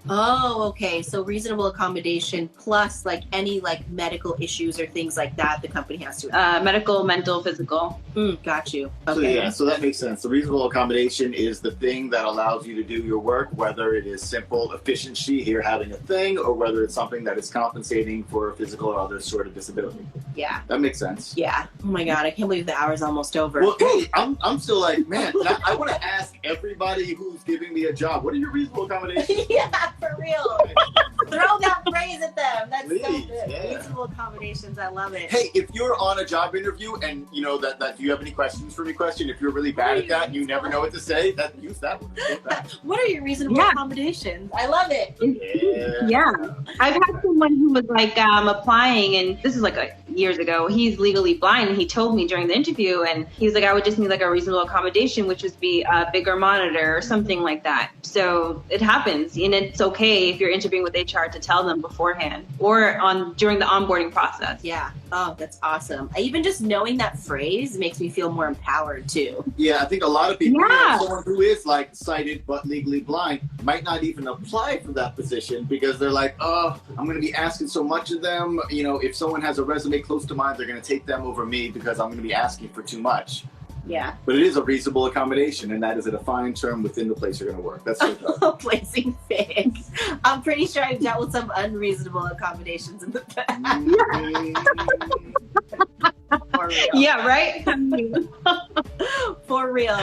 Oh, okay. So reasonable accommodation plus like any like medical issues or things like that, the company has to. Medical, mental, physical. Got you. So Okay. yeah, so that makes sense. The reasonable accommodation is the thing that allows you to do your work, whether it is simple efficiency here having a thing, or whether it's something that is compensating for a physical or other sort of disability. Yeah. That makes sense. Yeah. Oh my God, I can't believe the hour's almost over. Well, hey, I'm still like, man, I want to ask everybody who's giving me a job, what are your reasonable accommodations? Yeah, for real. Throw that phrase at them. That's so Please, good. yeah. Reasonable accommodations. I love it. Hey, if you're on a job interview and you know that do you have any questions for me question, if you're really bad at that and you never know what to say, use that one. Use that. What are your reasonable accommodations? I love it. Yeah. I've had someone who was like applying, and this is like years ago. He's legally blind, and he told me during the interview, and he was like, I would just need like a reasonable accommodation, which would be a bigger monitor or something like that. So it happens, and it's okay if you're interviewing with HR HR to tell them beforehand or during the onboarding process. Yeah. Oh, that's awesome. Even just knowing that phrase makes me feel more empowered too. Yeah, I think a lot of people, Yeah. someone who is like sighted but legally blind might not even apply for that position because they're like, oh, I'm going to be asking so much of them. If someone has a resume close to mine, they're going to take them over me because I'm going to be asking for too much. Yeah. But it is a reasonable accommodation, and that is a defined term within the place you're going to work. That's so Placing figs. I'm pretty sure I've dealt with some unreasonable accommodations in the past. For real. Yeah, right? For real.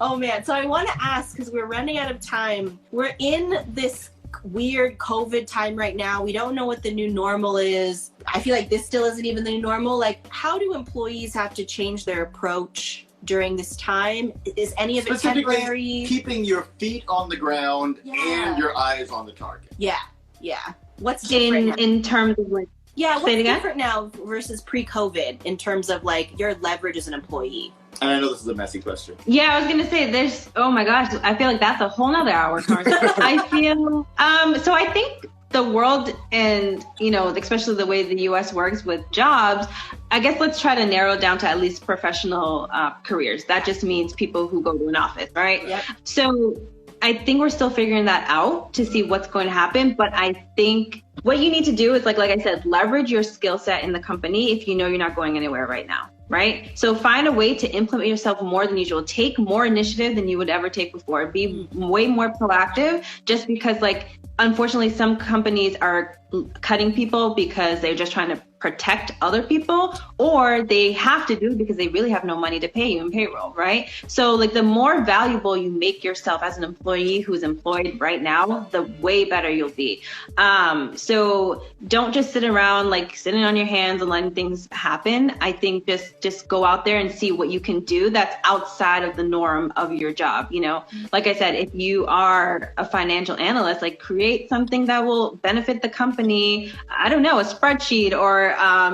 Oh man. So I want to ask, because we're running out of time. We're in this weird COVID time right now. We don't know what the new normal is. I feel like this still isn't even the new normal. Like, how do employees have to change their approach during this time? Is any of it temporary? Keeping your feet on the ground Yeah. and your eyes on the target. Yeah. What's different now? In terms of like, Yeah, what's say it again? different now versus pre-COVID in terms of like your leverage as an employee? And I know this is a messy question. yeah, I was gonna say oh my gosh, I feel like that's a whole nother hour conversation. So I think the world and, especially the way the US works with jobs, I guess let's try to narrow it down to at least professional careers. That just means people who go to an office, right? Yep. So I think we're still figuring that out to see what's going to happen. But I think what you need to do is like I said, leverage your skill set in the company if you know you're not going anywhere right now. Right? So find a way to implement yourself more than usual. Take more initiative than you would ever take before. Be way more proactive, just because unfortunately some companies are cutting people because they're just trying to protect other people, or they have to do it because they really have no money to pay you in payroll, right? So the more valuable you make yourself as an employee who's employed right now, the way better you'll be. So don't just sit around sitting on your hands and letting things happen. I think just go out there and see what you can do that's outside of the norm of your job. Like I said, if you are a financial analyst, create something that will benefit the company. I don't know, a spreadsheet or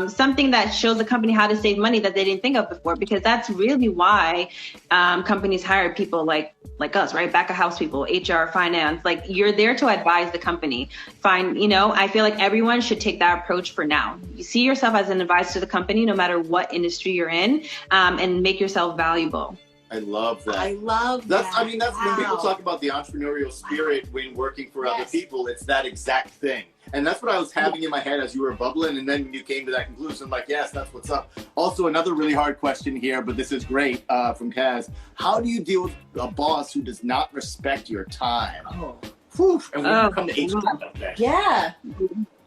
something that shows the company how to save money that they didn't think of before, because that's really why companies hire people like us, right? Back of house people, HR, finance. You're there to advise the company. I feel like everyone should take that approach for now. You see yourself as an advisor to the company, no matter what industry you're in, and make yourself valuable. I love that. I love that. That's when people talk about the entrepreneurial spirit when working for other people. It's that exact thing. And that's what I was having in my head as you were bubbling, and then you came to that conclusion. I'm like, yes, that's what's up. Also, another really hard question here, but this is great from Kaz. How do you deal with a boss who does not respect your time? Oh. Whew. And when you come to HR about that. Yeah.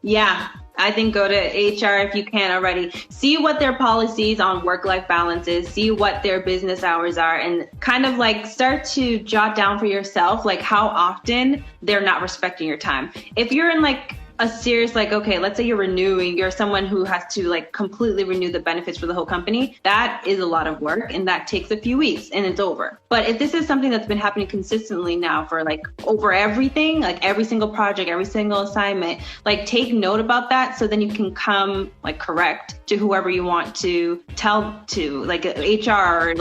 Yeah, I think go to HR if you can already. See what their policies on work-life balance is, see what their business hours are, and kind of start to jot down for yourself how often they're not respecting your time. If you're in a serious, okay, let's say you're someone who has to completely renew the benefits for the whole company. That is a lot of work, and that takes a few weeks and it's over. But if this is something that's been happening consistently now for over everything, every single project, every single assignment, take note about that, so then you can come correct to whoever you want to tell to, HR or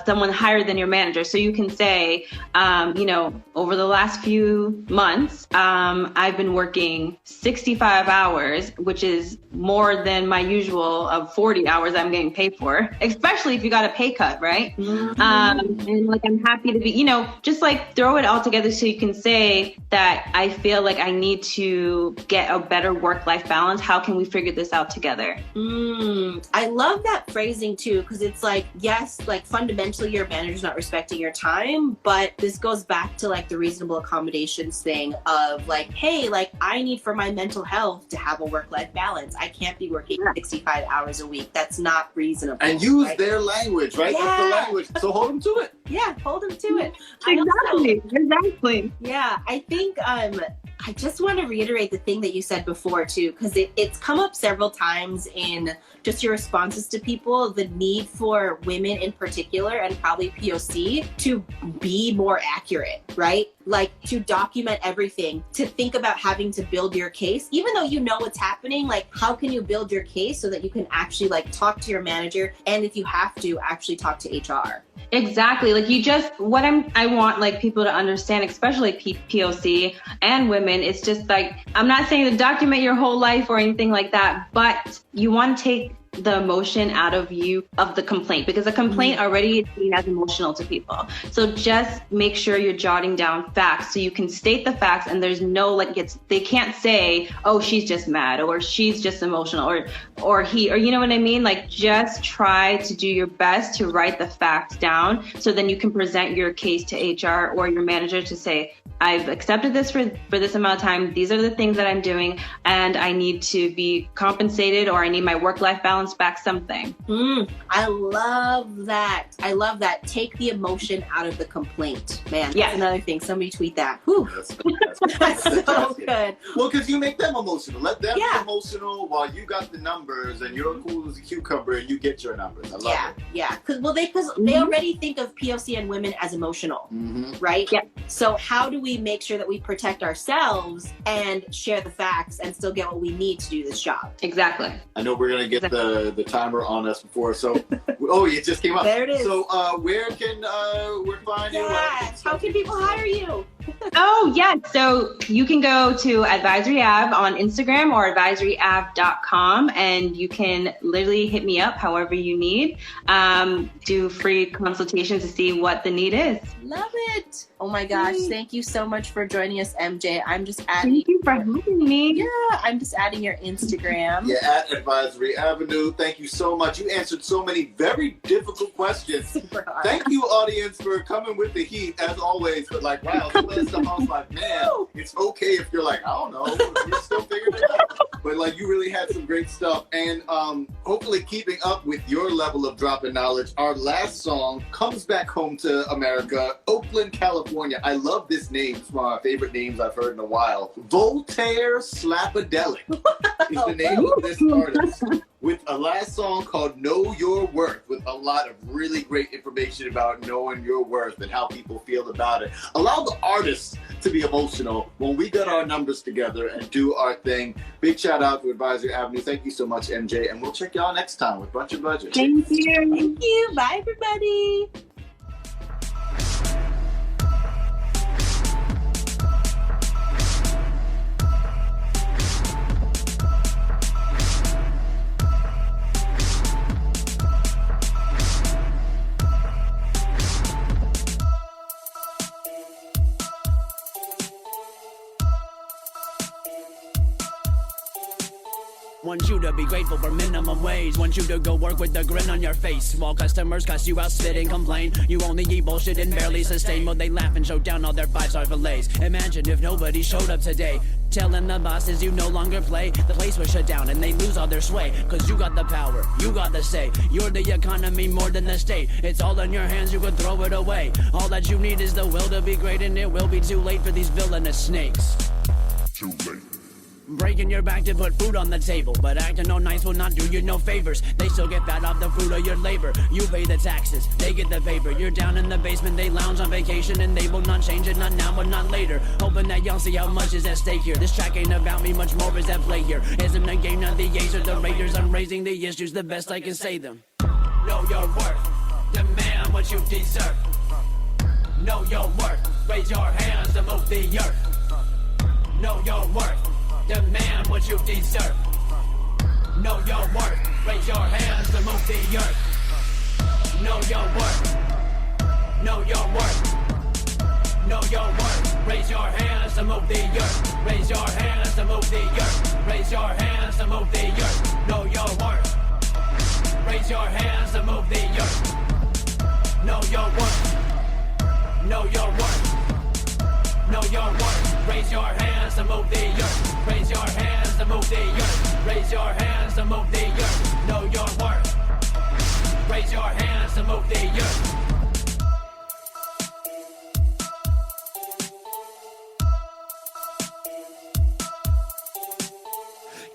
someone higher than your manager. So you can say, over the last few months, I've been working 65 hours, which is more than my usual of 40 hours I'm getting paid for, especially if you got a pay cut, right? Mm-hmm. And I'm happy to be, just throw it all together so you can say that I feel like I need to get a better work-life balance. How can we figure this out together? I love that phrasing too, because it's yes, fundamentally your manager's not respecting your time, but this goes back to the reasonable accommodations thing of hey, I need for my mental health to have a work-life balance. I can't be working 65 hours a week. That's not reasonable. And use their language, right? Yeah. That's the language. So hold them to it. Yeah, hold them to it. Exactly. Yeah, I think I just want to reiterate the thing that you said before too, because it's come up several times in just your responses to people, the need for women in particular, and probably POC, to be more accurate, right? To document everything, to think about having to build your case, even though you know what's happening. How can you build your case so that you can actually talk to your manager, and if you have to, actually talk to HR? Exactly. I want people to understand, especially POC and women, important. It's just like, I'm not saying to document your whole life or anything like that, but you want to take the emotion out of the complaint, because a complaint already is seen as emotional to people. So just make sure you're jotting down facts so you can state the facts, and there's no they can't say, oh, she's just mad, or she's just emotional, or he, or you know what I mean? Like, just try to do your best to write the facts down, so then you can present your case to HR or your manager to say, I've accepted this for this amount of time. These are the things that I'm doing, and I need to be compensated, or I need my work-life balance back, something. I love that. I love that. Take the emotion out of the complaint. Man, that's another thing. Somebody tweet that. Whew. That's so good. Well, because you make them emotional. Let them be emotional while you got the numbers and you're cool as a cucumber and you get your numbers. I love it. Yeah. Because they already think of POC and women as emotional, right? Yeah. So how do we make sure that we protect ourselves and share the facts and still get what we need to do this job? Exactly. I know we're going to get the timer on us before, so it just came up. There it is. So where can we find you? How can people hire you? Oh, yeah. So you can go to Advisory Av on Instagram or advisoryav.com, and you can literally hit me up however you need. Do free consultations to see what the need is. Love it. Oh my gosh. Thank you so much for joining us, MJ. I'm just adding. Thank you for having me. Yeah, I'm just adding your Instagram. Yeah, at Advisory Avenue. Thank you so much. You answered so many very difficult questions. Super hard. Thank you, audience, for coming with the heat, as always. But like, wow, some of the stuff I was like, man, it's okay if you're like, I don't know, you're still figuring it out. But like, you really had some great stuff. And hopefully keeping up with your level of drop in knowledge, our last song comes back home to America, Oakland, California. I love this name. It's one of my favorite names I've heard in a while. Voltaire Slapadelic is the name of this artist, with a last song called Know Your Worth, with a lot of really great information about knowing your worth and how people feel about it. Allow the artists to be emotional when we get our numbers together and do our thing. Big shout out to Advisory Avenue. Thank you so much, MJ, and we'll check y'all next time with Bunch of Budget. Thank you. Thank you. Bye, everybody. Want you to be grateful for minimum wage. Want you to go work with a grin on your face. Small customers cuss you out, spit and complain. You only eat bullshit and barely sustain. Well, they laugh and show down all their 5-star fillets. Imagine if nobody showed up today, telling the bosses you no longer play. The place was shut down and they lose all their sway. Cause you got the power, you got the say. You're the economy more than the state. It's all in your hands, you could throw it away. All that you need is the will to be great, and it will be too late for these villainous snakes. Too late. Breaking your back to put food on the table, but acting all nice will not do you no favors. They still get fat off the fruit of your labor. You pay the taxes, they get the paper. You're down in the basement, they lounge on vacation, and they will not change it, not now but not later. Hoping that y'all see how much is at stake here. This track ain't about me, much more is at play here. Isn't a game, not the A's or the Raiders. I'm raising the issues the best I can say them. Know your worth, demand what you deserve. Know your worth, raise your hands to move the earth. Know your worth, demand what you deserve. Know your worth, raise your hands to move the earth. Know your worth, know your worth. Know your worth, raise your hands to move the earth. Raise your hands to move the earth. Raise your hands to move the earth. Know your worth, raise your hands to move the earth. Know your worth, know your worth. Know your worth, raise your hands to move the earth. Raise your hands to move the earth. Raise your hands to move the earth. Know your worth, raise your hands to move the earth.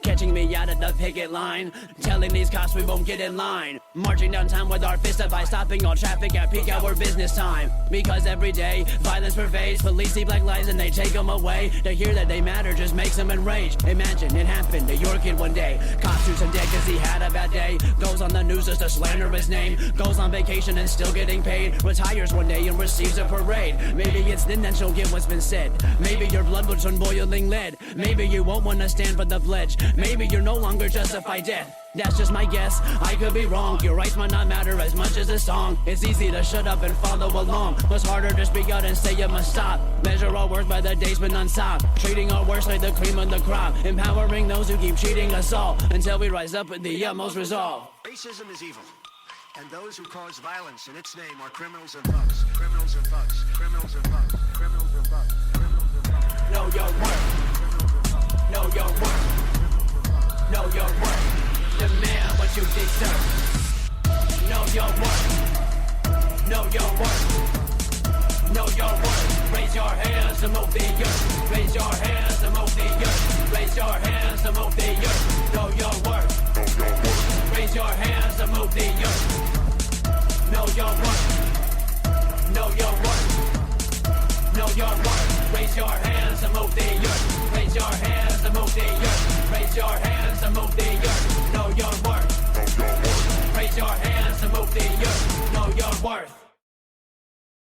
Catching me out of the picket line, telling these cops we won't get in line. Marching downtown with our fist up by stopping all traffic at peak hour business time. Because every day, violence pervades. Police see black lives and they take them away. To hear that they matter just makes them enraged. Imagine it happened to your kid one day. Cops shoots dead cause he had a bad day. Goes on the news just to slander his name. Goes on vacation and still getting paid. Retires one day and receives a parade. Maybe it's then that you'll get what's been said. Maybe your blood will turn boiling lead. Maybe you won't want to stand for the pledge. Maybe you're no longer justified dead. That's just my guess, I could be wrong. Your rights might not matter as much as a song. It's easy to shut up and follow along. What's harder to speak out and say you must stop. Measure our worth by the days but non-stop. Treating our worst like the cream of the crop. Empowering those who keep cheating us all. Until we rise up with the utmost resolve. Racism is evil. And those who cause violence in its name are criminals and thugs. Criminals and thugs. Criminals and thugs. Criminals and thugs. Criminals and thugs. Know your worth. Know your worth. Know your worth. Demand what you deserve. Know your worth. Know your worth. Know your worth. Raise your hands and move the earth. Raise your hands and move the earth. Raise your hands and move the earth. Know your worth. Raise your hands and move the earth. Know your worth. Know your worth. Know your worth. Raise your hands and move the earth. Raise your hands and move the earth. Raise your hands and move the earth. Know your worth. Raise your hands and move the earth. Know your worth.